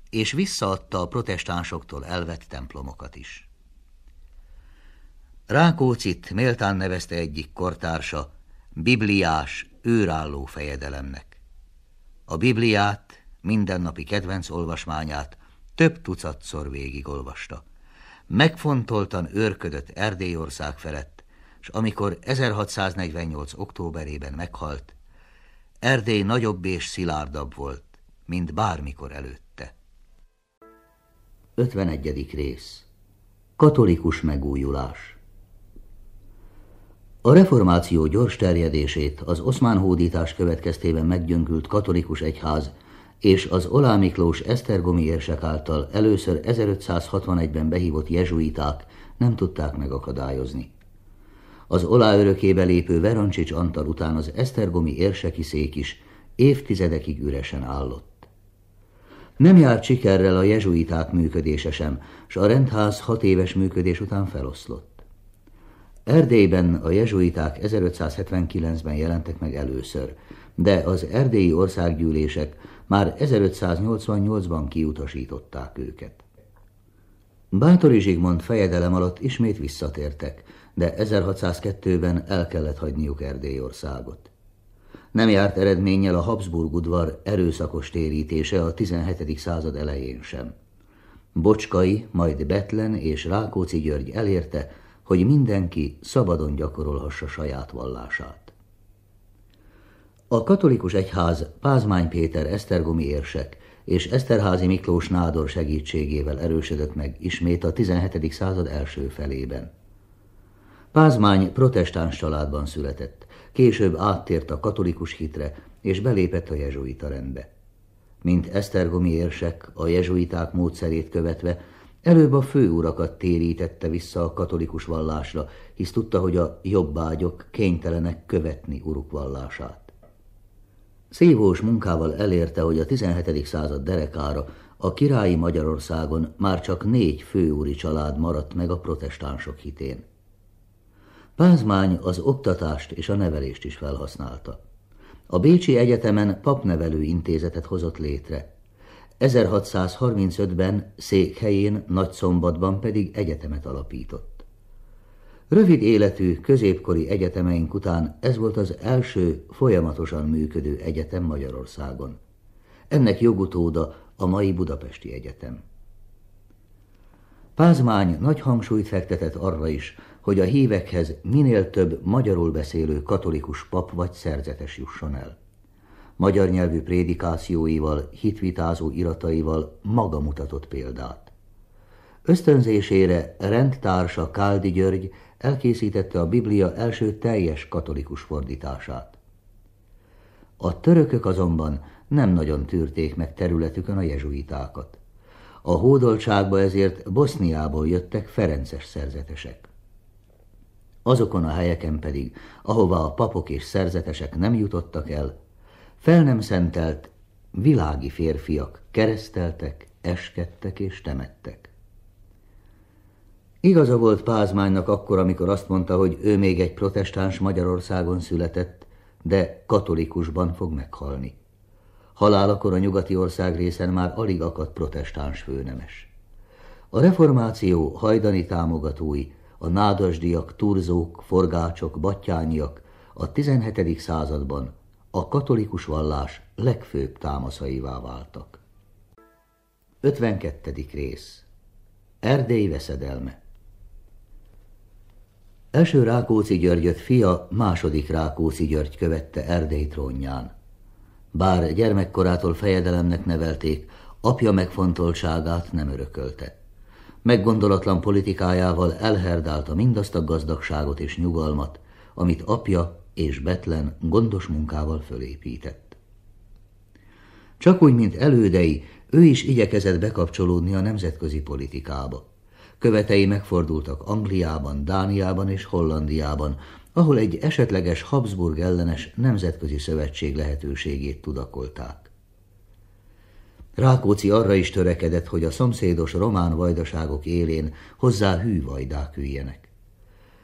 és visszaadta a protestánsoktól elvett templomokat is. Rákóczit méltán nevezte egyik kortársa bibliás, őrálló fejedelemnek. A Bibliát, mindennapi kedvenc olvasmányát több tucatszor végigolvasta. Megfontoltan őrködött Erdélyország felett, s amikor 1648. októberében meghalt, Erdély nagyobb és szilárdabb volt, mint bármikor előtte. 51. rész. Katolikus megújulás. A reformáció gyors terjedését az oszmán hódítás következtében meggyöngült katolikus egyház és az Oláh Miklós esztergomi érsek által először 1561-ben behívott jezsuiták nem tudták megakadályozni. Az Oláh örökébe lépő Verancsics Antal után az esztergomi érseki szék is évtizedekig üresen állott. Nem járt sikerrel a jezsuiták működése sem, s a rendház 6 éves működés után feloszlott. Erdélyben a jezsuiták 1579-ben jelentek meg először, de az erdélyi országgyűlések már 1588-ban kiutasították őket. Báthori Zsigmond fejedelem alatt ismét visszatértek, de 1602-ben el kellett hagyniuk Erdélyországot. Nem járt eredménnyel a Habsburg udvar erőszakos térítése a 17. század elején sem. Bocskai, majd Bethlen és Rákóczi György elérte, hogy mindenki szabadon gyakorolhassa saját vallását. A katolikus egyház Pázmány Péter esztergomi érsek és Eszterházy Miklós nádor segítségével erősödött meg ismét a 17. század első felében. Pázmány protestáns családban született, később áttért a katolikus hitre és belépett a jezsuita rendbe. Mint esztergomi érsek a jezsuiták módszerét követve, előbb a főurakat térítette vissza a katolikus vallásra, hisz tudta, hogy a jobbágyok kénytelenek követni uruk vallását. Szívós munkával elérte, hogy a 17. század derekára a királyi Magyarországon már csak 4 főúri család maradt meg a protestánsok hitén. Pázmány az oktatást és a nevelést is felhasználta. A Bécsi Egyetemen papnevelő intézetet hozott létre. 1635-ben székhelyén, Nagyszombatban pedig egyetemet alapított. Rövid életű, középkori egyetemeink után ez volt az első folyamatosan működő egyetem Magyarországon. Ennek jogutóda a mai Budapesti Egyetem. Pázmány nagy hangsúlyt fektetett arra is, hogy a hívekhez minél több magyarul beszélő katolikus pap vagy szerzetes jusson el. Magyar nyelvű prédikációival, hitvitázó irataival maga mutatott példát. Ösztönzésére rendtársa Káldi György elkészítette a Biblia első teljes katolikus fordítását. A törökök azonban nem nagyon tűrték meg területükön a jezsuitákat. A hódoltságba ezért Boszniából jöttek ferences szerzetesek. Azokon a helyeken pedig, ahová a papok és szerzetesek nem jutottak el, fel nem szentelt világi férfiak kereszteltek, eskedtek és temettek. Igaza volt Pázmánynak akkor, amikor azt mondta, hogy ő még egy protestáns Magyarországon született, de katolikusban fog meghalni. Halálakor a nyugati országrészen már alig akadt protestáns főnemes. A reformáció hajdani támogatói, a nádasdiak, turzók, forgácsok, battyányiak a 17. században a katolikus vallás legfőbb támaszaivá váltak. 52. rész. Erdély veszedelme. Első Rákóczi Györgyöt fia, második Rákóczi György követte Erdély trónján. Bár gyermekkorától fejedelemnek nevelték, apja megfontoltságát nem örökölte. Meggondolatlan politikájával elherdálta mindazt a gazdagságot és nyugalmat, amit apja és Bethlen gondos munkával fölépített. Csak úgy, mint elődei, ő is igyekezett bekapcsolódni a nemzetközi politikába. Követei megfordultak Angliában, Dániában és Hollandiában, ahol egy esetleges Habsburg ellenes nemzetközi szövetség lehetőségét tudakolták. Rákóczi arra is törekedett, hogy a szomszédos román vajdaságok élén hozzá hű vajdák üljenek.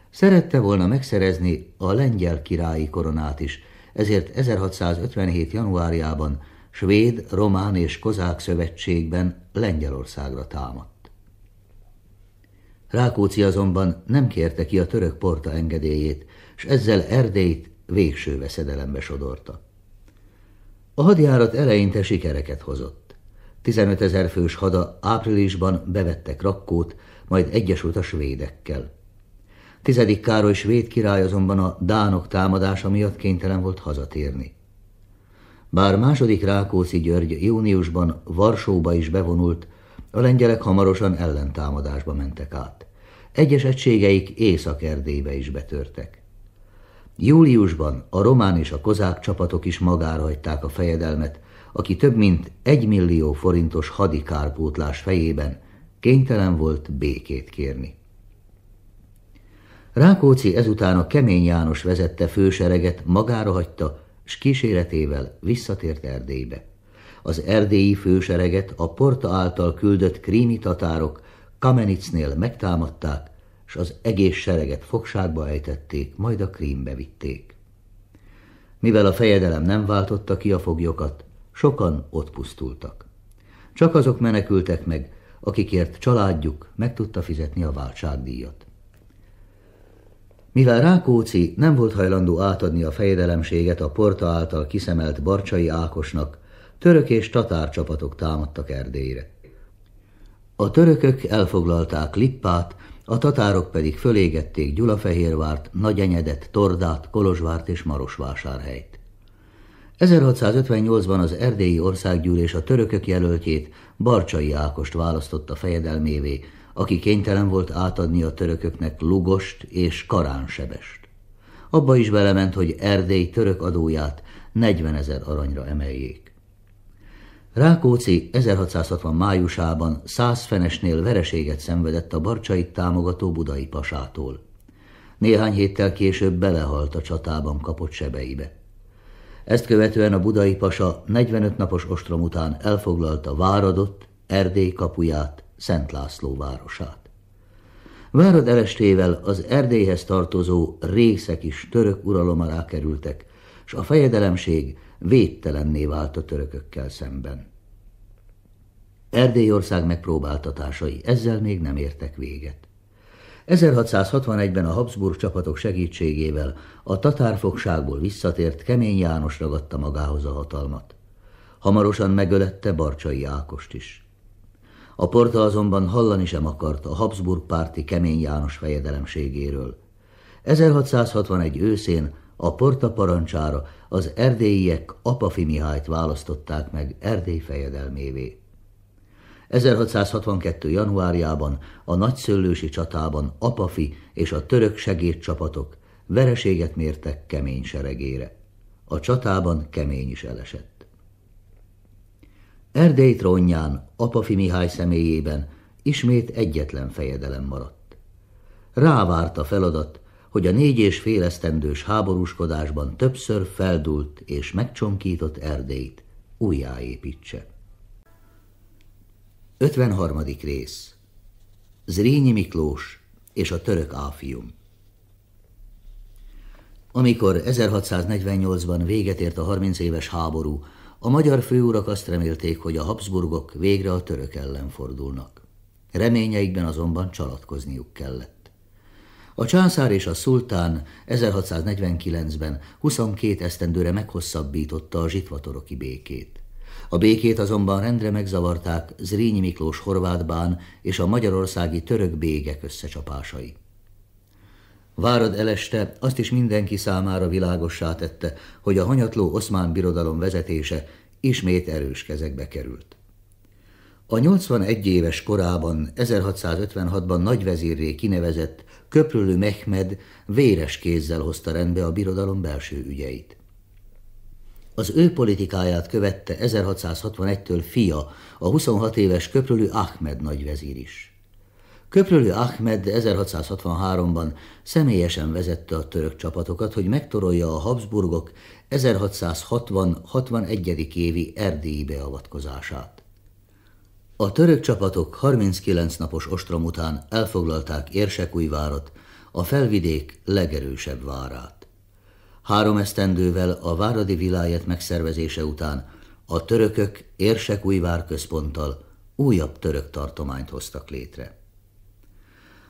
Szerette volna megszerezni a lengyel királyi koronát is, ezért 1657. januárjában svéd, román és kozák szövetségben Lengyelországra támadt. Rákóczi azonban nem kérte ki a török porta engedélyét, s ezzel Erdélyt végső veszedelembe sodorta. A hadjárat eleinte sikereket hozott. 15 000 fős hada áprilisban bevette Krakkót, majd egyesült a svédekkel. 10. Károly svéd király azonban a dánok támadása miatt kénytelen volt hazatérni. Bár második Rákóczi György júniusban Varsóba is bevonult, a lengyelek hamarosan ellentámadásba mentek át. Egyes egységeik Észak-Erdélybe is betörtek. Júliusban a román és a kozák csapatok is magára hagyták a fejedelmet, aki több mint 1 millió forintos hadi kárpótlás fejében kénytelen volt békét kérni. Rákóczi ezután a Kemény János vezette fősereget magára hagyta, s kíséretével visszatért Erdélybe. Az erdélyi fősereget a Porta által küldött krími tatárok Kamenicnél megtámadták, s az egész sereget fogságba ejtették, majd a Krímbe vitték. Mivel a fejedelem nem váltotta ki a foglyokat, sokan ott pusztultak. Csak azok menekültek meg, akikért családjuk meg tudta fizetni a váltságdíjat. Mivel Rákóczi nem volt hajlandó átadni a fejedelemséget a Porta által kiszemelt Barcsay Ákosnak, török és tatár csapatok támadtak Erdélyre. A törökök elfoglalták Lippát, a tatárok pedig fölégették Gyulafehérvárt, Nagyenyedet, Tordát, Kolozsvárt és Marosvásárhelyt. 1658-ban az erdélyi országgyűlés a törökök jelöltjét, Barcsay Ákost választotta fejedelmévé, aki kénytelen volt átadni a törököknek Lugost és Karánsebest. Abba is belement, hogy Erdély török adóját 40 000 aranyra emeljék. Rákóczi 1660 májusában 100 fenesnél vereséget szenvedett a Barcsayt támogató budai pasától. Néhány héttel később belehalt a csatában kapott sebeibe. Ezt követően a budai pasa 45 napos ostrom után elfoglalta Váradot, Erdély kapuját, Szent László városát. Várad elestével az Erdélyhez tartozó részek is török uralom alá kerültek, s a fejedelemség védtelenné vált a törökökkel szemben. Erdélyország megpróbáltatásai ezzel még nem értek véget. 1661-ben a Habsburg csapatok segítségével a tatárfogságból visszatért Kemény János ragadta magához a hatalmat. Hamarosan megölette Barcsay Ágost is. A Porta azonban hallani sem akart a Habsburg párti Kemény János fejedelemségéről. 1661 őszén a Porta parancsára az erdélyiek Apafi Mihályt választották meg Erdély fejedelmévé. 1662. januárjában a nagyszőlősi csatában Apafi és a török segédcsapatok vereséget mértek Kemény seregére. A csatában Kemény is elesett. Erdély trónján Apafi Mihály személyében ismét egyetlen fejedelem maradt. Rávárt a feladat, hogy a 4,5 esztendős háborúskodásban többször feldúlt és megcsonkított Erdélyt újjáépítse. 53. rész. Zrínyi Miklós és a török áfium. Amikor 1648-ban véget ért a 30 éves háború, a magyar főurak azt remélték, hogy a Habsburgok végre a török ellen fordulnak. Reményeikben azonban csalatkozniuk kellett. A császár és a szultán 1649-ben 22 esztendőre meghosszabbította a zsitvatoroki békét. A békét azonban rendre megzavarták Zrínyi Miklós horvát bán és a magyarországi török bégek összecsapásai. Várad eleste azt is mindenki számára világossá tette, hogy a hanyatló oszmán birodalom vezetése ismét erős kezekbe került. A 81 éves korában 1656-ban nagyvezírré kinevezett Köprülő Mehmed véres kézzel hozta rendbe a birodalom belső ügyeit. Az ő politikáját követte 1661-től fia, a 26 éves Köprülő Ahmed nagyvezír is. Köprülő Ahmed 1663-ban személyesen vezette a török csapatokat, hogy megtorolja a Habsburgok 1660-61. évi erdélyi beavatkozását. A török csapatok 39 napos ostrom után elfoglalták Érsekújvárat, a felvidék legerősebb várát. 3 esztendővel a váradi vilájet megszervezése után a törökök Érsekújvár központtal újabb török tartományt hoztak létre.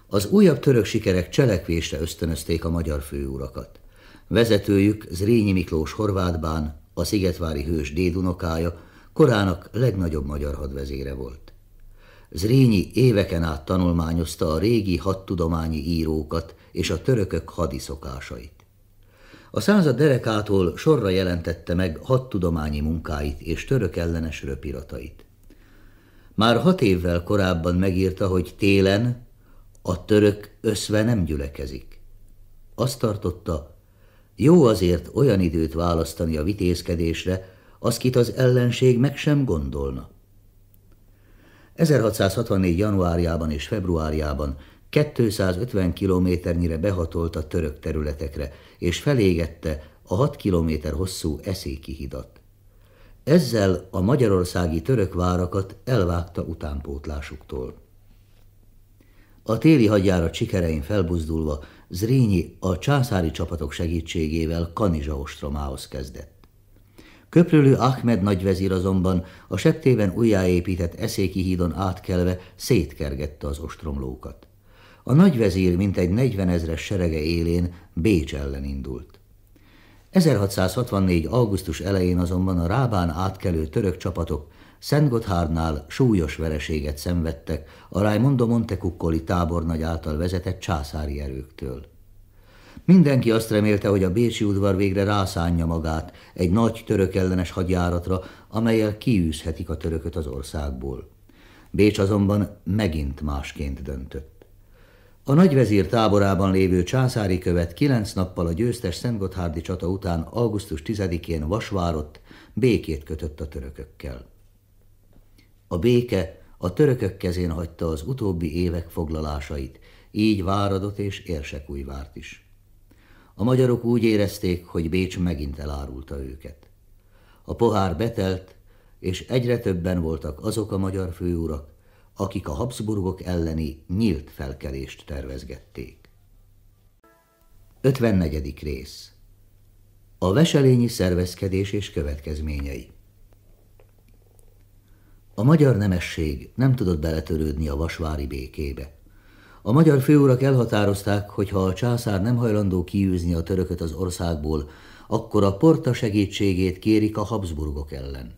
Az újabb török sikerek cselekvésre ösztönözték a magyar főurakat. Vezetőjük Zrínyi Miklós horvát bán, a szigetvári hős dédunokája, korának legnagyobb magyar hadvezére volt. Zrínyi éveken át tanulmányozta a régi hadtudományi írókat és a törökök hadi szokásait. A század derekától sorra jelentette meg hadtudományi munkáit és török ellenes röpiratait. Már 6 évvel korábban megírta, hogy télen a török összve nem gyülekezik. Azt tartotta, jó azért olyan időt választani a vitézkedésre, azkit az ellenség meg sem gondolna. 1664. januárjában és februárjában 250 kilométernyire behatolt a török területekre, és felégette a 6 kilométer hosszú Eszéki hidat. Ezzel a magyarországi török várakat elvágta utánpótlásuktól. A téli hadjárat sikerein felbuzdulva Zrínyi a császári csapatok segítségével Kanizsa ostromához kezdett. Köprülő Ahmed nagyvezír azonban a septében újjáépített Eszéki hídon átkelve szétkergette az ostromlókat. A nagyvezír mintegy 40 000-es serege élén Bécs ellen indult. 1664. augusztus elején azonban a Rábán átkelő török csapatok Szentgotthárnál súlyos vereséget szenvedtek a Raimondo Montecuccoli tábornagy által vezetett császári erőktől. Mindenki azt remélte, hogy a bécsi udvar végre rászánja magát egy nagy török ellenes hadjáratra, amellyel kiűzhetik a törököt az országból. Bécs azonban megint másként döntött. A nagyvezír táborában lévő császári követ 9 nappal a győztes szentgotthárdi csata után augusztus 10-én Vasvárott békét kötött a törökökkel. A béke a törökök kezén hagyta az utóbbi évek foglalásait, így Váradot és Érsekújvárt is. A magyarok úgy érezték, hogy Bécs megint elárulta őket. A pohár betelt, és egyre többen voltak azok a magyar főurak, akik a Habsburgok elleni nyílt felkelést tervezgették. 54. rész. A veselényi szervezkedés és következményei. A magyar nemesség nem tudott beletörődni a vasvári békébe. A magyar főurak elhatározták, hogy ha a császár nem hajlandó kiűzni a törököt az országból, akkor a Porta segítségét kérik a Habsburgok ellen.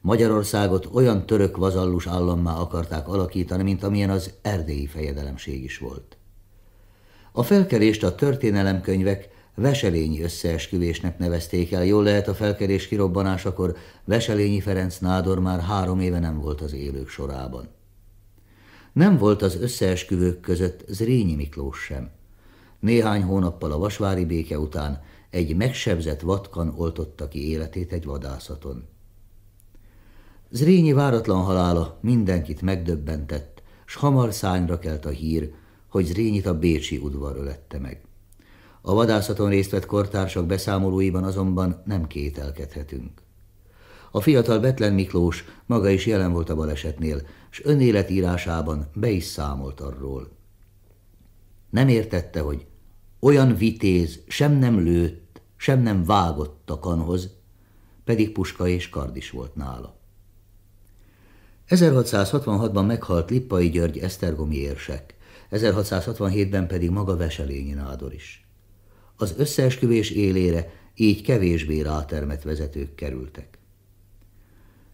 Magyarországot olyan török vazallus állammá akarták alakítani, mint amilyen az erdélyi fejedelemség is volt. A felkelést a történelemkönyvek Veselényi összeesküvésnek nevezték el. Jól lehet, a felkelés kirobbanásakor Veselényi Ferenc nádor már 3 éve nem volt az élők sorában. Nem volt az összeesküvők között Zrínyi Miklós sem. Néhány hónappal a vasvári béke után egy megsebzett vatkan oltotta ki életét egy vadászaton. Zrínyi váratlan halála mindenkit megdöbbentett, s hamar szárnyra kelt a hír, hogy Zrínyit a bécsi udvar ölette meg. A vadászaton részt vett kortársak beszámolóiban azonban nem kételkedhetünk. A fiatal Bethlen Miklós maga is jelen volt a balesetnél, s önéletírásában be is számolt arról. Nem értette, hogy olyan vitéz sem nem lőtt, sem nem vágott a kanhoz, pedig puska és kard is volt nála. 1666-ban meghalt Lippai György esztergomi érsek, 1667-ben pedig maga Veselényi nádor is. Az összeesküvés élére így kevésbé rátermett vezetők kerültek.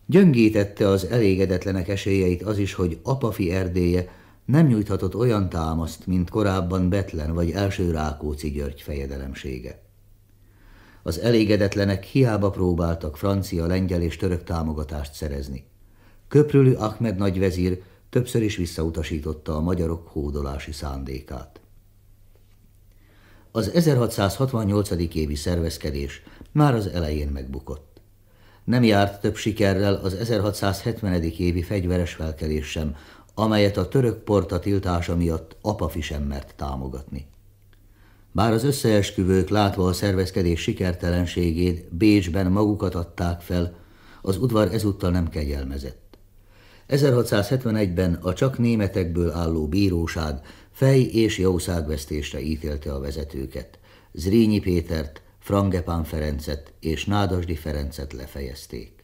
Gyöngítette az elégedetlenek esélyeit az is, hogy Apafi erdélye nem nyújthatott olyan támaszt, mint korábban Bethlen vagy első Rákóczi György fejedelemsége. Az elégedetlenek hiába próbáltak francia, lengyel és török támogatást szerezni. Köprülü Ahmed nagyvezír többször is visszautasította a magyarok hódolási szándékát. Az 1668. évi szervezkedés már az elején megbukott. Nem járt több sikerrel az 1670. évi fegyveres felkelés sem, amelyet a török porta tiltása miatt Apafi sem mert támogatni. Bár az összeesküvők látva a szervezkedés sikertelenségét Bécsben magukat adták fel, az udvar ezúttal nem kegyelmezett. 1671-ben a csak németekből álló bíróság fej- és jószágvesztésre ítélte a vezetőket. Zrínyi Pétert, Frangepán Ferencet és Nádasdy Ferencet lefejezték.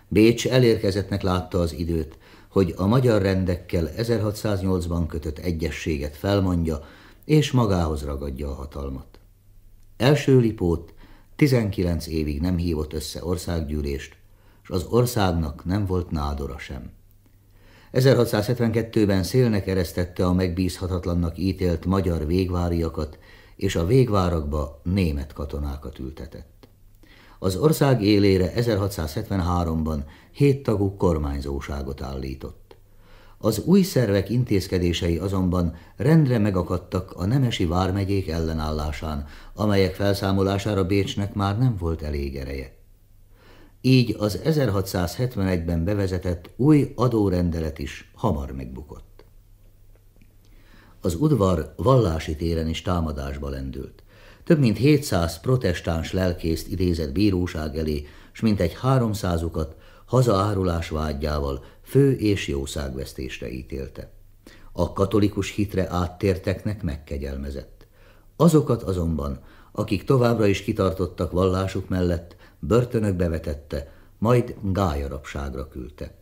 Bécs elérkezettnek látta az időt, hogy a magyar rendekkel 1608-ban kötött egyezséget felmondja, és magához ragadja a hatalmat. Első Lipót 19 évig nem hívott össze országgyűlést, s az országnak nem volt nádora sem. 1672-ben szélnek eresztette a megbízhatatlannak ítélt magyar végváriakat, és a végvárakba német katonákat ültetett. Az ország élére 1673-ban 7 tagú kormányzóságot állított. Az új szervek intézkedései azonban rendre megakadtak a nemesi vármegyék ellenállásán, amelyek felszámolására Bécsnek már nem volt elég ereje. Így az 1671-ben bevezetett új adórendelet is hamar megbukott. Az udvar vallási téren is támadásba lendült. Több mint 700 protestáns lelkészt idézett bíróság elé, s mintegy 300-ukat hazaárulás vágyával fő- és jószágvesztésre ítélte. A katolikus hitre áttérteknek megkegyelmezett. Azokat azonban, akik továbbra is kitartottak vallásuk mellett, börtönökbe vetette, majd gályarabságra küldte.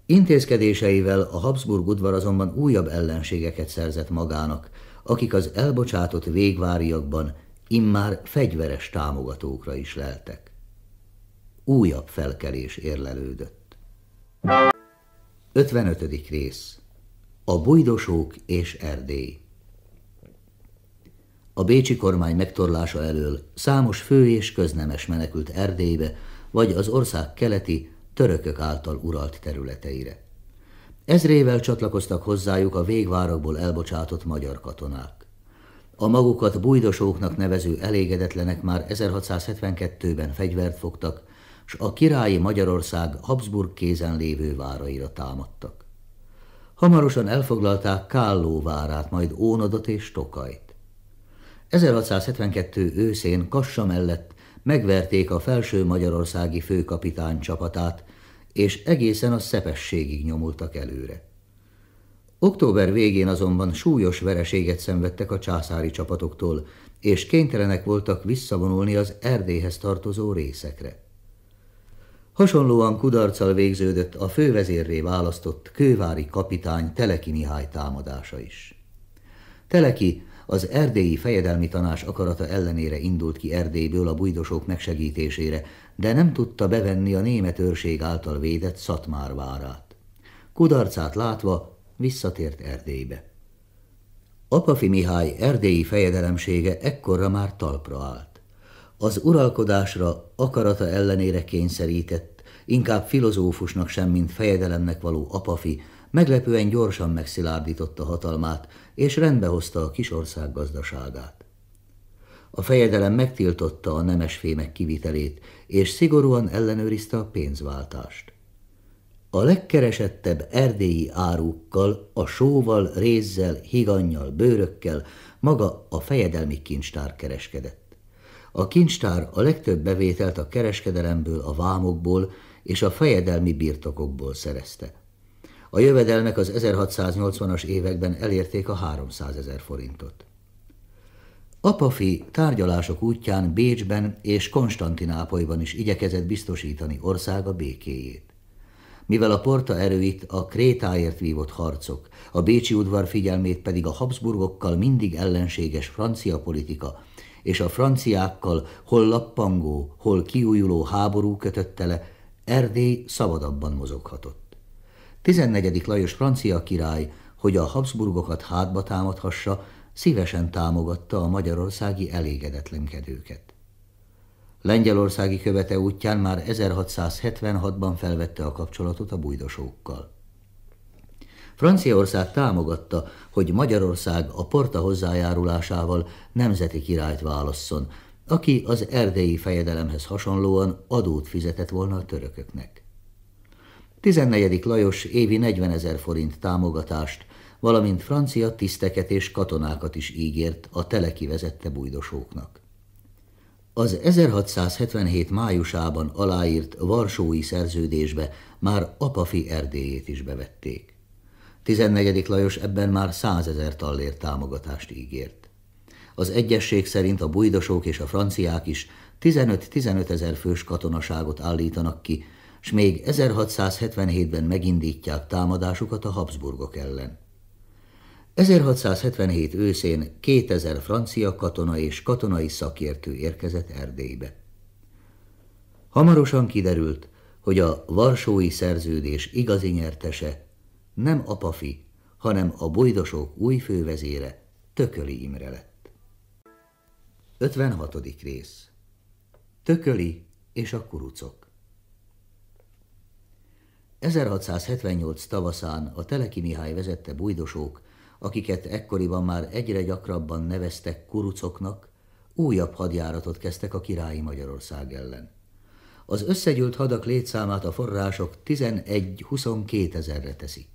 Intézkedéseivel a Habsburg udvar azonban újabb ellenségeket szerzett magának, akik az elbocsátott végváriakban immár fegyveres támogatókra is leltek. Újabb felkelés érlelődött. 55. rész. A bujdosók és Erdély. A bécsi kormány megtorlása elől számos fő és köznemes menekült Erdélybe, vagy az ország keleti, törökök által uralt területeire. Ezrével csatlakoztak hozzájuk a végvárakból elbocsátott magyar katonák. A magukat bujdosóknak nevező elégedetlenek már 1672-ben fegyvert fogtak, s a királyi Magyarország Habsburg kézen lévő váraira támadtak. Hamarosan elfoglalták Kálló várát, majd Ónodot és Tokajt. 1672 őszén Kassa mellett megverték a felső magyarországi főkapitány csapatát, és egészen a Szepességig nyomultak előre. Október végén azonban súlyos vereséget szenvedtek a császári csapatoktól, és kénytelenek voltak visszavonulni az Erdélyhez tartozó részekre. Hasonlóan kudarccal végződött a fővezérré választott kővári kapitány Teleki Mihály támadása is. Teleki Az erdélyi fejedelmi tanács akarata ellenére indult ki Erdélyből a bujdosók megsegítésére, de nem tudta bevenni a német őrség által védett Szatmár várát. Kudarcát látva visszatért Erdélybe. Apafi Mihály erdélyi fejedelemsége ekkorra már talpra állt. Az uralkodásra akarata ellenére kényszerített, inkább filozófusnak sem, mint fejedelemnek való Apafi meglepően gyorsan megszilárdította hatalmát, és rendbehozta a kisország gazdaságát. A fejedelem megtiltotta a nemesfémek kivitelét, és szigorúan ellenőrizte a pénzváltást. A legkeresettebb erdélyi árukkal, a sóval, rézzel, higannyal, bőrökkel maga a fejedelmi kincstár kereskedett. A kincstár a legtöbb bevételt a kereskedelemből, a vámokból és a fejedelmi birtokokból szerezte. A jövedelmek az 1680-as években elérték a 300 000 forintot. Apafi tárgyalások útján Bécsben és Konstantinápolyban is igyekezett biztosítani országa békéjét. Mivel a Porta erőit a Krétáért vívott harcok, a bécsi udvar figyelmét pedig a Habsburgokkal mindig ellenséges francia politika és a franciákkal hol lappangó, hol kiújuló háború kötötte le, Erdély szabadabban mozoghatott. 14. Lajos francia király, hogy a Habsburgokat hátba támadhassa, szívesen támogatta a magyarországi elégedetlenkedőket. Lengyelországi követe útján már 1676-ban felvette a kapcsolatot a bujdosókkal. Franciaország támogatta, hogy Magyarország a Porta hozzájárulásával nemzeti királyt válasszon, aki az erdélyi fejedelemhez hasonlóan adót fizetett volna a törököknek. 14. Lajos évi 40 000 forint támogatást, valamint francia tiszteket és katonákat is ígért a Teleki vezette bujdosóknak. Az 1677 májusában aláírt varsói szerződésbe már Apafi Erdélyét is bevették. 14. Lajos ebben már 100 000 tallér támogatást ígért. Az egyezség szerint a bujdosók és a franciák is 15-15 000 fős katonaságot állítanak ki, s még 1677-ben megindítják támadásukat a Habsburgok ellen. 1677 őszén 2000 francia katona és katonai szakértő érkezett Erdélybe. Hamarosan kiderült, hogy a varsói szerződés igazi nyertese nem Apafi, hanem a bujdosók új fővezére, Thököly Imre lett. 56. rész. Thököly és a kurucok. 1678 tavaszán a Teleki Mihály vezette bujdosók, akiket ekkoriban már egyre gyakrabban neveztek kurucoknak, újabb hadjáratot kezdtek a királyi Magyarország ellen. Az összegyűlt hadak létszámát a források 11-22 000-re teszik.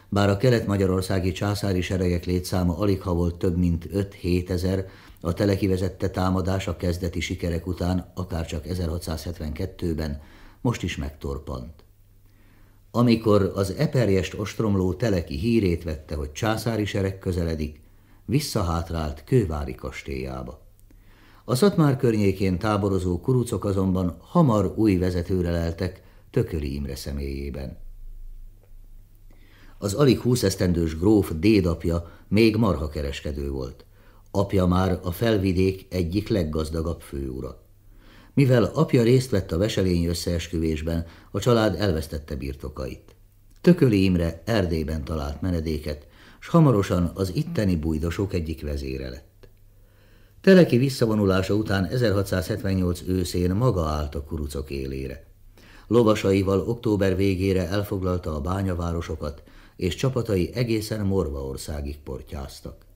Bár a kelet-magyarországi császári seregek létszáma aligha volt több mint 5-7 000, a Teleki vezette támadás a kezdeti sikerek után, akárcsak 1672-ben, most is megtorpant. Amikor az Eperjest ostromló Teleki hírét vette, hogy császári sereg közeledik, visszahátrált kővári kastélyába. A Szatmár környékén táborozó kurucok azonban hamar új vezetőre leltek, Thököly Imre személyében. Az alig 20 esztendős gróf dédapja még marhakereskedő volt. Apja már a felvidék egyik leggazdagabb főura. Mivel apja részt vett a veselényi összeesküvésben, a család elvesztette birtokait. Thököly Imre Erdélyben talált menedéket, s hamarosan az itteni bujdosók egyik vezére lett. Teleki visszavonulása után 1678 őszén maga állt a kurucok élére. Lovasaival október végére elfoglalta a bányavárosokat, és csapatai egészen Morvaországig portyáztak.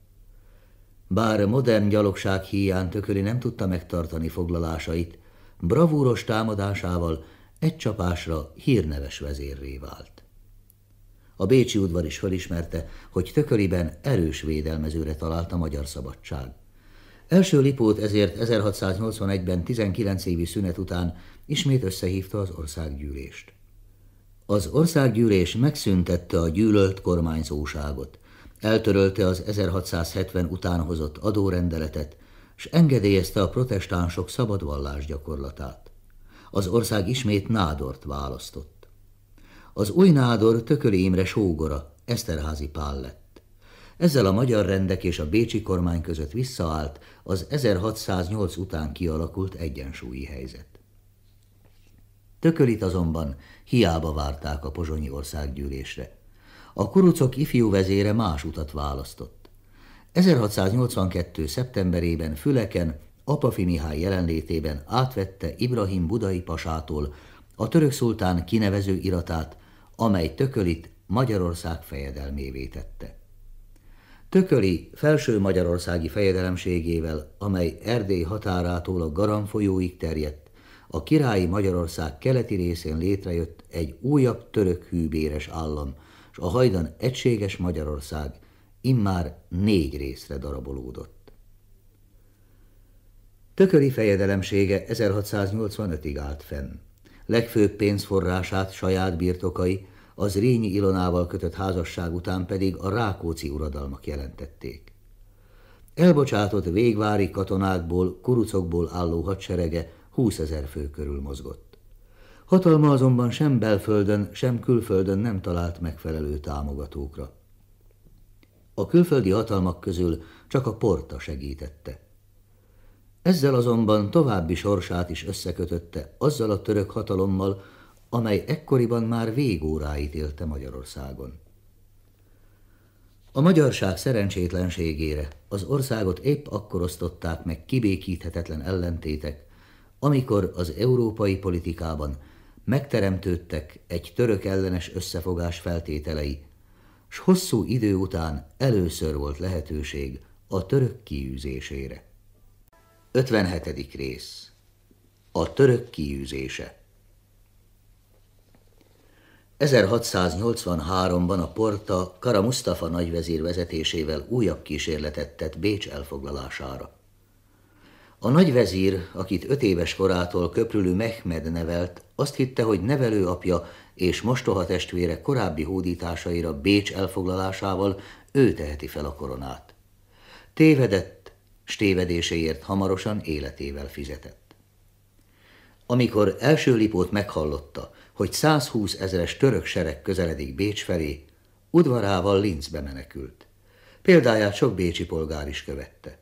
Bár modern gyalogság híján Thököly nem tudta megtartani foglalásait, bravúros támadásával egy csapásra hírneves vezérré vált. A bécsi udvar is felismerte, hogy Thökölyben erős védelmezőre talált a magyar szabadság. Első Lipót ezért 1681-ben 19 évi szünet után ismét összehívta az országgyűlést. Az országgyűlés megszüntette a gyűlölt kormányzóságot, eltörölte az 1670 után hozott adórendeletet, s engedélyezte a protestánsok szabad vallásgyakorlatát. Az ország ismét nádort választott. Az új nádor Thököly Imre sógora, Eszterházy Pál lett. Ezzel a magyar rendek és a bécsi kormány között visszaállt az 1608 után kialakult egyensúlyi helyzet. Tökölit azonban hiába várták a pozsonyi országgyűlésre. A kurucok ifjú vezére más utat választott. 1682. szeptemberében Füleken Apafi Mihály jelenlétében átvette Ibrahim budai pasától a török szultán kinevező iratát, amely Tökölit Magyarország fejedelmévé tette. Tököli felső magyarországi fejedelemségével, amely Erdély határától a Garam folyóig terjedt, a királyi Magyarország keleti részén létrejött egy újabb török hűbéres állam, s a hajdan egységes Magyarország immár 4 részre darabolódott. Tököli fejedelemsége 1685-ig állt fenn. Legfőbb pénzforrását saját birtokai, az Rényi Ilonával kötött házasság után pedig a rákóczi uradalmak jelentették. Elbocsátott végvári katonákból, kurucokból álló hadserege 20 000 fő körül mozgott. Hatalma azonban sem belföldön, sem külföldön nem talált megfelelő támogatókra. A külföldi hatalmak közül csak a Porta segítette. Ezzel azonban további sorsát is összekötötte azzal a török hatalommal, amely ekkoriban már végóráit élte Magyarországon. A magyarság szerencsétlenségére az országot épp akkor osztották meg kibékíthetetlen ellentétek, amikor az európai politikában megteremtődtek egy török ellenes összefogás feltételei, s hosszú idő után először volt lehetőség a török kiűzésére. 57. rész. A török kiűzése. 1683-ban a Porta Kara Musztafa nagyvezír vezetésével újabb kísérletet tett Bécs elfoglalására. A nagyvezír, akit 5 éves korától Köprülü Mehmed nevelt, azt hitte, hogy nevelőapja és mostoha testvére korábbi hódításaira Bécs elfoglalásával ő teheti fel a koronát. Tévedett, s tévedéséért hamarosan életével fizetett. Amikor első Lipót meghallotta, hogy 120 000-es török sereg közeledik Bécs felé, udvarával Linzbe menekült. Példáját sok bécsi polgár is követte.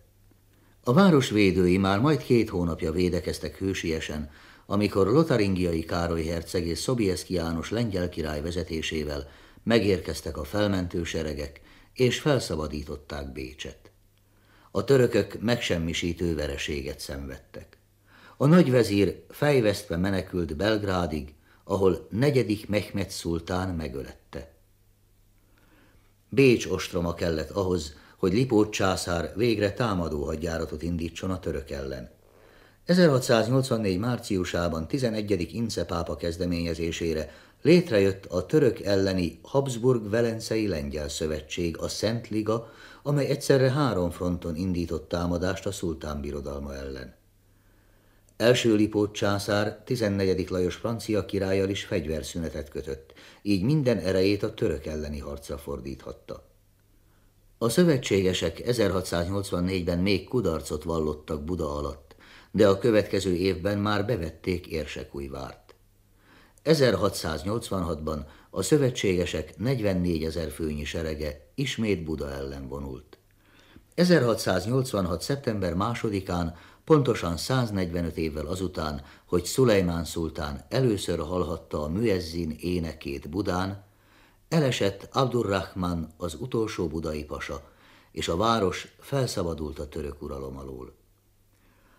A város védői már majd 2 hónapja védekeztek hősiesen, amikor Lotaringiai Károly herceg és Sobieski János lengyel király vezetésével megérkeztek a felmentő seregek, és felszabadították Bécset. A törökök megsemmisítő vereséget szenvedtek. A nagyvezír fejvesztve menekült Belgrádig, ahol 4. Mehmed szultán megölette. Bécs ostroma kellett ahhoz, hogy Lipót császár végre támadó hadjáratot indítson a török ellen. 1684. márciusában 11. Ince pápa kezdeményezésére létrejött a török elleni Habsburg-Velencei Lengyel Szövetség, a Szent Liga, amely egyszerre 3 fronton indított támadást a szultán birodalma ellen. Első Lipót császár 14. Lajos francia királlyal is fegyverszünetet kötött, így minden erejét a török elleni harcra fordíthatta. A szövetségesek 1684-ben még kudarcot vallottak Buda alatt, de a következő évben már bevették Érsekújvárt. 1686-ban a szövetségesek 44 000 főnyi serege ismét Buda ellen vonult. 1686. szeptember 2-án, pontosan 145 évvel azután, hogy Szulejmán szultán először hallhatta a müezzin énekét Budán, elesett Abdurrahman, az utolsó budai pasa, és a város felszabadult a török uralom alól.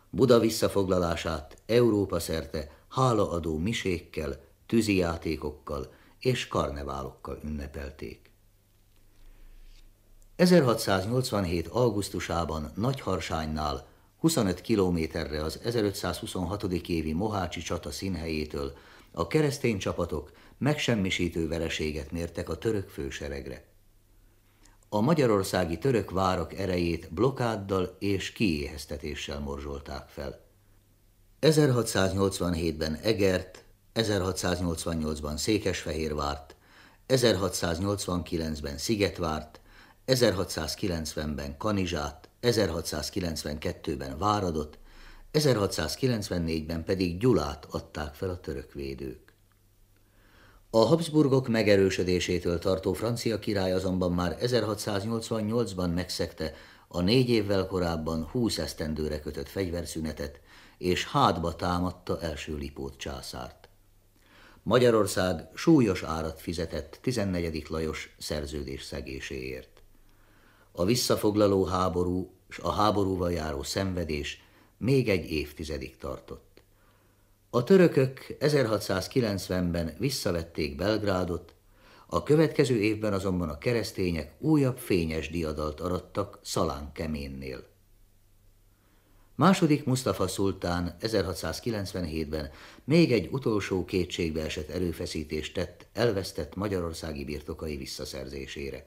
Buda visszafoglalását Európa szerte hálaadó misékkel, tűzijátékokkal és karneválokkal ünnepelték. 1687. augusztusában Nagyharsánynál 25 kilométerre az 1526. évi Mohácsi csata színhelyétől a keresztény csapatok megsemmisítő vereséget mértek a török főseregre. A magyarországi török várak erejét blokáddal és kiéheztetéssel morzsolták fel. 1687-ben Egert, 1688-ban Székesfehérvárt, 1689-ben Szigetvárt, 1690-ben Kanizsát, 1692-ben Váradot, 1694-ben pedig Gyulát adták fel a török védők. A Habsburgok megerősödésétől tartó francia király azonban már 1688-ban megszegte a 4 évvel korábban 20 esztendőre kötött fegyverszünetet, és hátba támadta első Lipót császárt. Magyarország súlyos árat fizetett 14. Lajos szerződés szegéséért. A visszafoglaló háború és a háborúval járó szenvedés még egy évtizedig tartott. A törökök 1690-ben visszavették Belgrádot, a következő évben azonban a keresztények újabb fényes diadalt arattak Szalán Keménnél. Második Musztafa szultán 1697-ben még egy utolsó kétségbeesett erőfeszítést tett elvesztett magyarországi birtokai visszaszerzésére.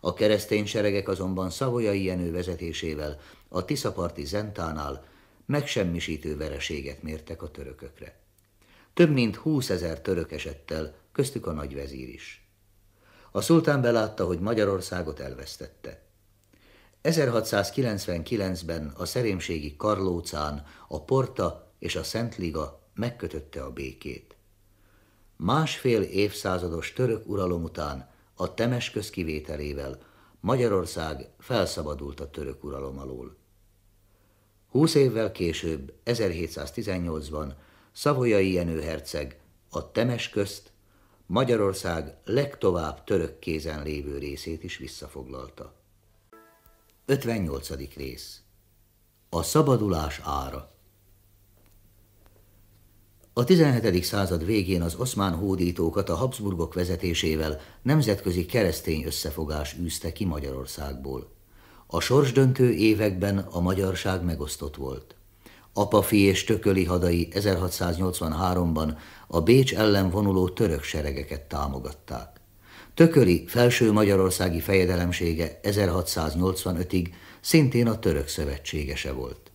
A keresztény seregek azonban Savoyai Jenő vezetésével a Tiszaparti Zentánál megsemmisítő vereséget mértek a törökökre. Több mint 20 000 török esett el, köztük a nagyvezír is. A szultán belátta, hogy Magyarországot elvesztette. 1699-ben a szerémségi Karlócán a Porta és a Szentliga megkötötte a békét. Másfél évszázados török uralom után a Temesköz kivételével Magyarország felszabadult a török uralom alól. 20 évvel később, 1718-ban Savoyai Jenő herceg a Temesközt, Magyarország legtovább török kézen lévő részét is visszafoglalta. 58. rész. A szabadulás ára. A 17. század végén az oszmán hódítókat a Habsburgok vezetésével nemzetközi keresztény összefogás űzte ki Magyarországból. A sorsdöntő években a magyarság megosztott volt. Apafi és Tököli hadai 1683-ban a Bécs ellen vonuló török seregeket támogatták. Tököli felső magyarországi fejedelemsége 1685-ig szintén a török szövetségese volt.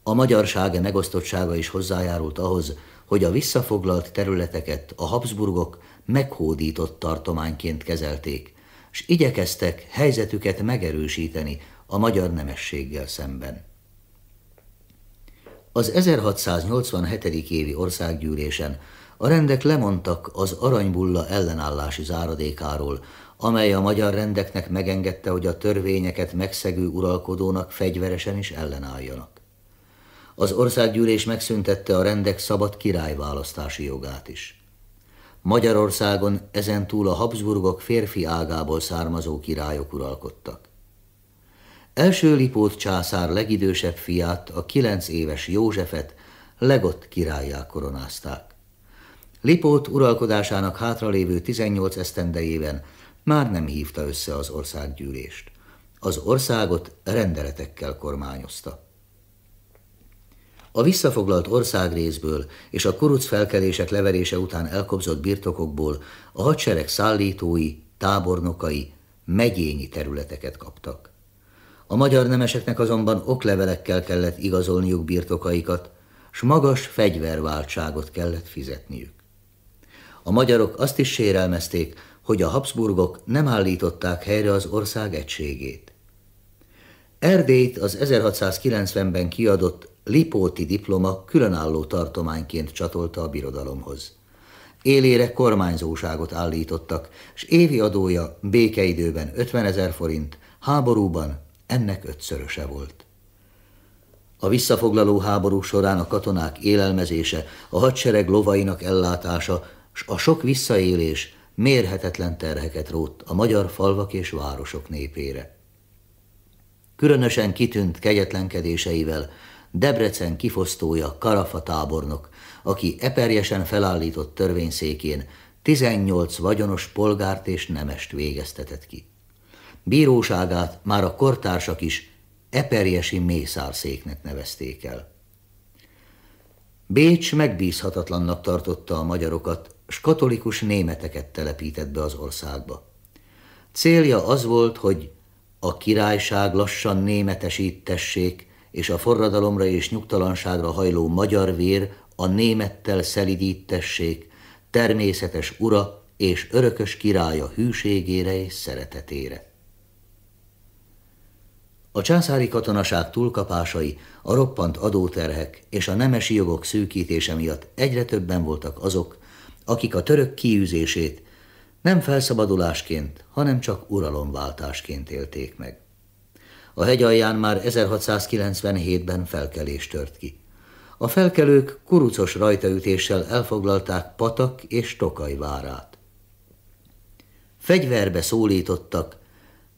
A magyarság megosztottsága is hozzájárult ahhoz, hogy a visszafoglalt területeket a Habsburgok meghódított tartományként kezelték, s igyekeztek helyzetüket megerősíteni a magyar nemességgel szemben. Az 1687. évi országgyűlésen a rendek lemondtak az aranybulla ellenállási záradékáról, amely a magyar rendeknek megengedte, hogy a törvényeket megszegő uralkodónak fegyveresen is ellenálljanak. Az országgyűlés megszüntette a rendek szabad királyválasztási jogát is. Magyarországon ezentúl a Habsburgok férfi ágából származó királyok uralkodtak. Első Lipót császár legidősebb fiát, a 9 éves Józsefet legott királlyá koronázták. Lipót uralkodásának hátralévő 18 esztendejében már nem hívta össze az országgyűlést. Az országot rendeletekkel kormányozta. A visszafoglalt országrészből és a kuruc felkelések leverése után elkobzott birtokokból a hadsereg szállítói, tábornokai, megyényi területeket kaptak. A magyar nemeseknek azonban oklevelekkel kellett igazolniuk birtokaikat, s magas fegyverváltságot kellett fizetniük. A magyarok azt is sérelmezték, hogy a Habsburgok nem állították helyre az ország egységét. Erdélyt az 1690-ben kiadott lipóti diploma különálló tartományként csatolta a birodalomhoz. Élére kormányzóságot állítottak, s évi adója békeidőben 50 000 forint, háborúban ennek 5-szöröse volt. A visszafoglaló háború során a katonák élelmezése, a hadsereg lovainak ellátása, s a sok visszaélés mérhetetlen terheket rótt a magyar falvak és városok népére. Különösen kitűnt kegyetlenkedéseivel Debrecen kifosztója Karafa tábornok, aki eperjesen felállított törvényszékén 18 vagyonos polgárt és nemest végeztetett ki. Bíróságát már a kortársak is eperjesi mészárszéknek nevezték el. Bécs megbízhatatlannak tartotta a magyarokat, s katolikus németeket telepített be az országba. Célja az volt, hogy a királyság lassan németesítessék, és a forradalomra és nyugtalanságra hajló magyar vér a némettel szelidítessék, természetes ura és örökös királya hűségére és szeretetére. A császári katonaság túlkapásai, a roppant adóterhek és a nemesi jogok szűkítése miatt egyre többen voltak azok, akik a török kiűzését nem felszabadulásként, hanem csak uralomváltásként élték meg. A hegyalján már 1697-ben felkelés tört ki. A felkelők kurucos rajtaütéssel elfoglalták Patak és Tokaj várát. Fegyverbe szólítottak,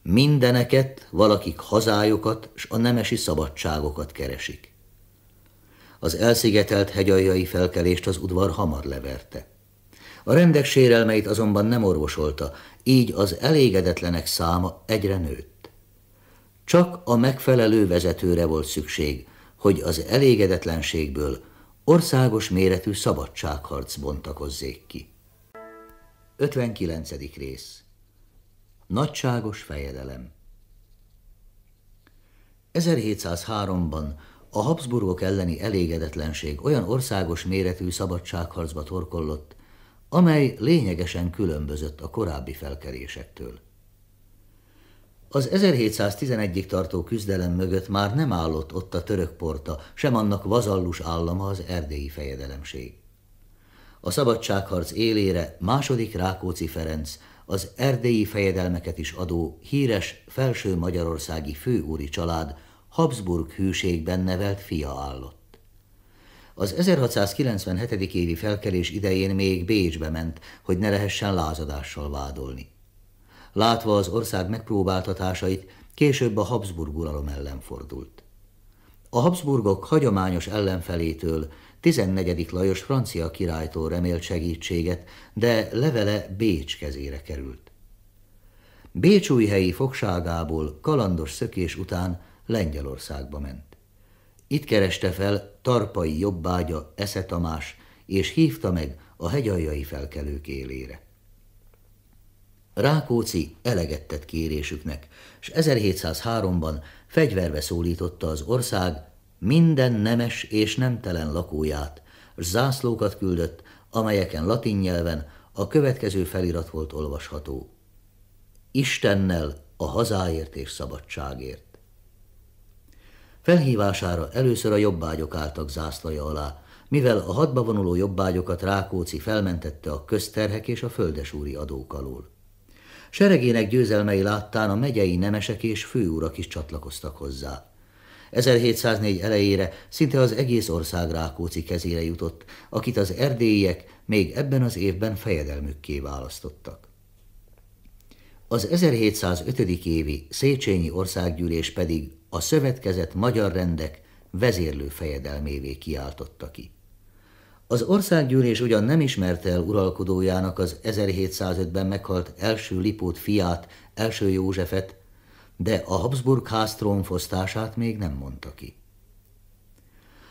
mindeneket, valakik hazájukat s a nemesi szabadságokat keresik. Az elszigetelt hegyaljai felkelést az udvar hamar leverte. A rendek sérelmeit azonban nem orvosolta, így az elégedetlenek száma egyre nőtt. Csak a megfelelő vezetőre volt szükség, hogy az elégedetlenségből országos méretű szabadságharc bontakozzék ki. 59. rész. Nagyságos fejedelem. 1703-ban a Habsburgok elleni elégedetlenség olyan országos méretű szabadságharcba torkollott, amely lényegesen különbözött a korábbi felkelésektől. Az 1711-ig tartó küzdelem mögött már nem állott ott a török porta, sem annak vazallus állama, az erdélyi fejedelemség. A szabadságharc élére második Rákóczi Ferenc, az erdélyi fejedelmeket is adó híres felső magyarországi főúri család Habsburg hűségben nevelt fia állott. Az 1697. évi felkelés idején még Bécsbe ment, hogy ne lehessen lázadással vádolni. Látva az ország megpróbáltatásait, később a Habsburg uralom ellen fordult. A Habsburgok hagyományos ellenfelétől, 14. Lajos francia királytól remélt segítséget, de levele Bécs kezére került. Bécsújhelyi fogságából kalandos szökés után Lengyelországba ment. Itt kereste fel Tarpai jobbágya Esze Tamás, és hívta meg a hegyaljai felkelők élére. Rákóczi eleget tett kérésüknek, s 1703-ban fegyverbe szólította az ország minden nemes és nemtelen lakóját, s zászlókat küldött, amelyeken latin nyelven a következő felirat volt olvasható: Istennel a hazáért és szabadságért. Felhívására először a jobbágyok álltak zászlaja alá, mivel a hadba vonuló jobbágyokat Rákóczi felmentette a közterhek és a földesúri adók alól. Seregének győzelmei láttán a megyei nemesek és főurak is csatlakoztak hozzá. 1704 elejére szinte az egész ország Rákóczi kezére jutott, akit az erdélyiek még ebben az évben fejedelmükké választottak. Az 1705. évi Széchenyi országgyűlés pedig a szövetkezett magyar rendek vezérlő fejedelmévé kiáltotta ki. Az országgyűlés ugyan nem ismerte el uralkodójának az 1705-ben meghalt első Lipót fiát, első Józsefet, de a Habsburg ház trónfosztását még nem mondta ki.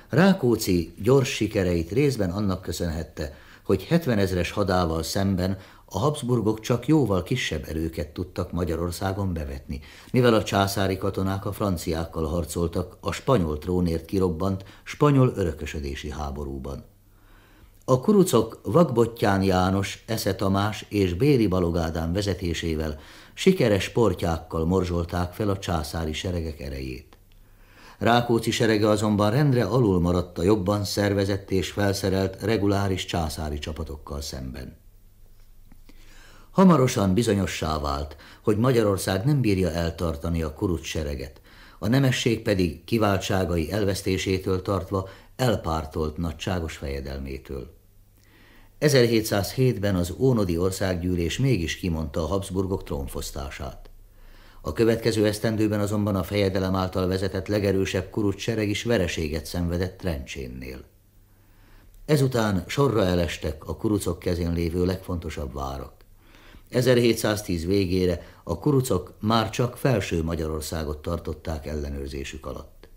Rákóczi gyors sikereit részben annak köszönhette, hogy 70 000-es hadával szemben a Habsburgok csak jóval kisebb erőket tudtak Magyarországon bevetni, mivel a császári katonák a franciákkal harcoltak a spanyol trónért kirobbant spanyol örökösödési háborúban. A kurucok Vakbottyán János, Esze Tamás és Béri Balogh Ádám vezetésével sikeres portyákkal morzsolták fel a császári seregek erejét. Rákóczi serege azonban rendre alul maradt a jobban szervezett és felszerelt reguláris császári csapatokkal szemben. Hamarosan bizonyossá vált, hogy Magyarország nem bírja eltartani a kuruc sereget, a nemesség pedig kiváltságai elvesztésétől tartva elpártolt nagyságos fejedelmétől. 1707-ben az ónodi országgyűlés mégis kimondta a Habsburgok trónfosztását. A következő esztendőben azonban a fejedelem által vezetett legerősebb kuruc sereg is vereséget szenvedett Trencsénnél. Ezután sorra elestek a kurucok kezén lévő legfontosabb várak. 1710 végére a kurucok már csak felső Magyarországot tartották ellenőrzésük alatt.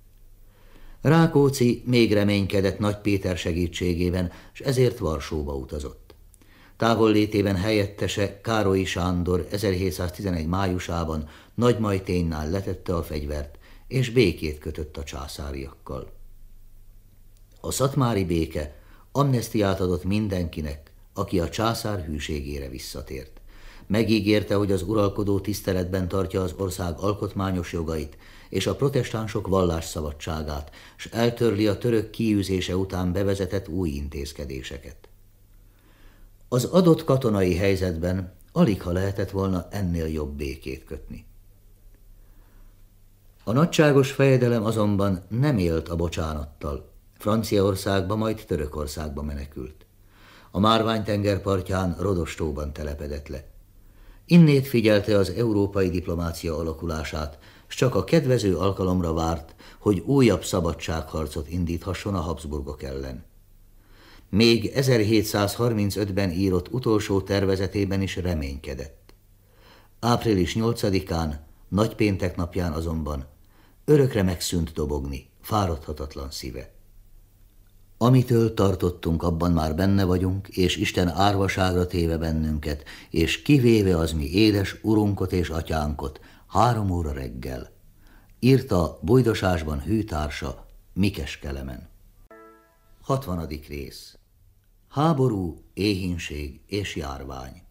Rákóczi még reménykedett Nagy Péter segítségében, és ezért Varsóba utazott. Távollétében helyettese Károlyi Sándor 1711 májusában Nagymajténnál letette a fegyvert, és békét kötött a császáriakkal. A szatmári béke amnesztiát adott mindenkinek, aki a császár hűségére visszatért. Megígérte, hogy az uralkodó tiszteletben tartja az ország alkotmányos jogait és a protestánsok vallásszabadságát, s eltörli a török kiűzése után bevezetett új intézkedéseket. Az adott katonai helyzetben aligha lehetett volna ennél jobb békét kötni. A nagyságos fejedelem azonban nem élt a bocsánattal. Franciaországba, majd Törökországba menekült. A Márvány-tenger partján Rodostóban telepedett le. Innét figyelte az európai diplomácia alakulását, s csak a kedvező alkalomra várt, hogy újabb szabadságharcot indíthasson a Habsburgok ellen. Még 1735-ben írott utolsó tervezetében is reménykedett. Április 8-án, nagypéntek napján azonban örökre megszűnt dobogni fáradhatatlan szíve. Amitől tartottunk, abban már benne vagyunk, és Isten árvaságra téve bennünket, és kivéve az mi édes urunkot és atyánkot 3 óra reggel. Írta Bujdosásban hűtársa Mikes Kelemen. 60. rész. Háború, éhínség és járvány.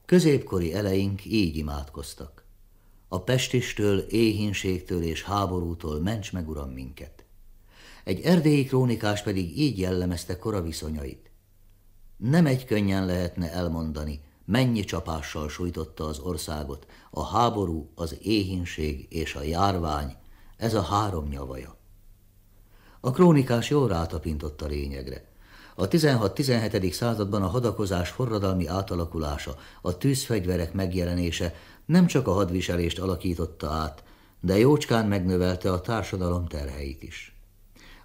Középkori eleink így imádkoztak. A pestistől, éhínségtől és háborútól ments meg, Uram, minket. Egy erdélyi krónikás pedig így jellemezte kora viszonyait. Nem egy könnyen lehetne elmondani, mennyi csapással sújtotta az országot a háború, az éhínség és a járvány, ez a 3 nyavaja. A krónikás jól rátapintott a lényegre. A 16-17. században a hadakozás forradalmi átalakulása, a tűzfegyverek megjelenése nem csak a hadviselést alakította át, de jócskán megnövelte a társadalom terheit is.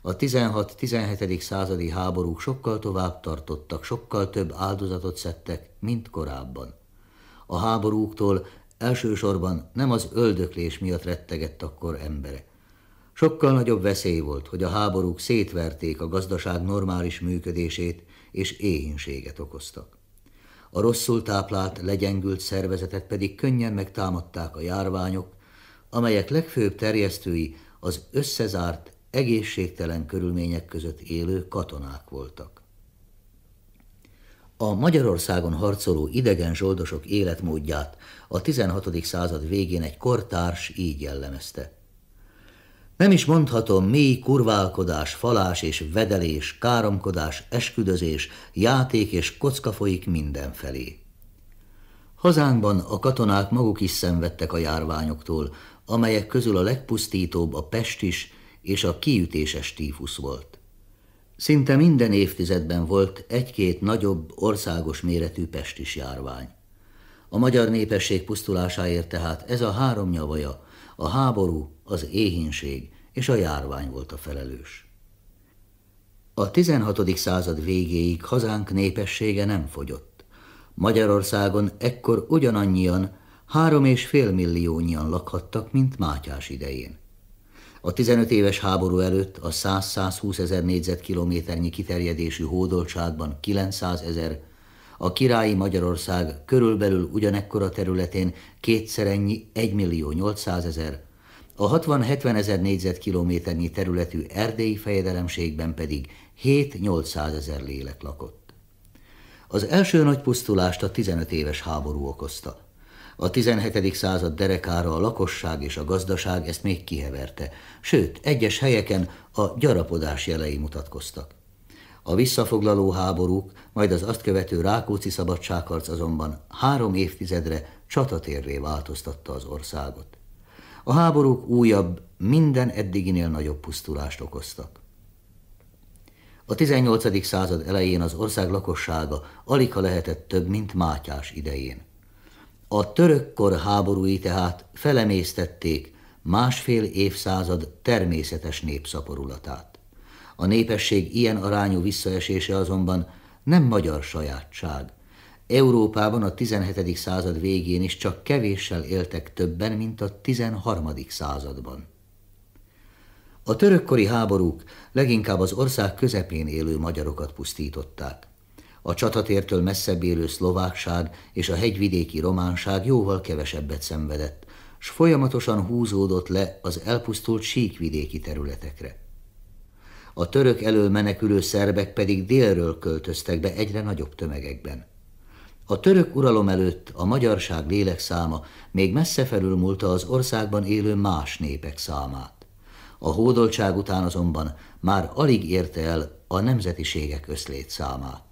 A 16-17. századi háborúk sokkal tovább tartottak, sokkal több áldozatot szedtek, mint korábban. A háborúktól elsősorban nem az öldöklés miatt rettegett akkor embere. Sokkal nagyobb veszély volt, hogy a háborúk szétverték a gazdaság normális működését, és éhínséget okoztak. A rosszul táplált, legyengült szervezetet pedig könnyen megtámadták a járványok, amelyek legfőbb terjesztői az összezárt, egészségtelen körülmények között élő katonák voltak. A Magyarországon harcoló idegen zsoldosok életmódját a 16. század végén egy kortárs így jellemezte. Nem is mondhatom, mély kurválkodás, falás és vedelés, káromkodás, esküdözés, játék és kocka folyik mindenfelé. Hazánkban a katonák maguk is szenvedtek a járványoktól, amelyek közül a legpusztítóbb a pestis és a kiütéses tífusz volt. Szinte minden évtizedben volt 1-2 nagyobb, országos méretű pestis járvány. A magyar népesség pusztulásáért tehát ez a 3 nyavaja, a háború, az éhínség és a járvány volt a felelős. A 16. század végéig hazánk népessége nem fogyott. Magyarországon ekkor ugyanannyian, 3,5 milliónyian lakhattak, mint Mátyás idején. A 15 éves háború előtt a 100-120 ezer négyzetkilométernyi kiterjedésű hódoltságban 900 000, a királyi Magyarország körülbelül ugyanekkora területén kétszer ennyi 1.800.000, a 60-70 ezer négyzetkilométernyi területű erdélyi fejedelemségben pedig 7-800 ezer lélek lakott. Az első nagy pusztulást a 15 éves háború okozta. A 17. század derekára a lakosság és a gazdaság ezt még kiheverte, sőt, egyes helyeken a gyarapodás jelei mutatkoztak. A visszafoglaló háborúk, majd az azt követő Rákóczi szabadságharc azonban 3 évtizedre csatatérré változtatta az országot. A háborúk újabb, minden eddiginél nagyobb pusztulást okoztak. A 18. század elején az ország lakossága aligha lehetett több, mint Mátyás idején. A török kor háborúi tehát felemésztették 1,5 évszázad természetes népszaporulatát. A népesség ilyen arányú visszaesése azonban nem magyar sajátság. Európában a 17. század végén is csak kevéssel éltek többen, mint a 13. században. A törökkori háborúk leginkább az ország közepén élő magyarokat pusztították. A csatatértől messzebb élő szlovákság és a hegyvidéki románság jóval kevesebbet szenvedett, s folyamatosan húzódott le az elpusztult síkvidéki területekre. A török elől menekülő szerbek pedig délről költöztek be egyre nagyobb tömegekben. A török uralom előtt a magyarság lélekszáma még messze felülmúlta az országban élő más népek számát. A hódoltság után azonban már alig érte el a nemzetiségek összlétszámát.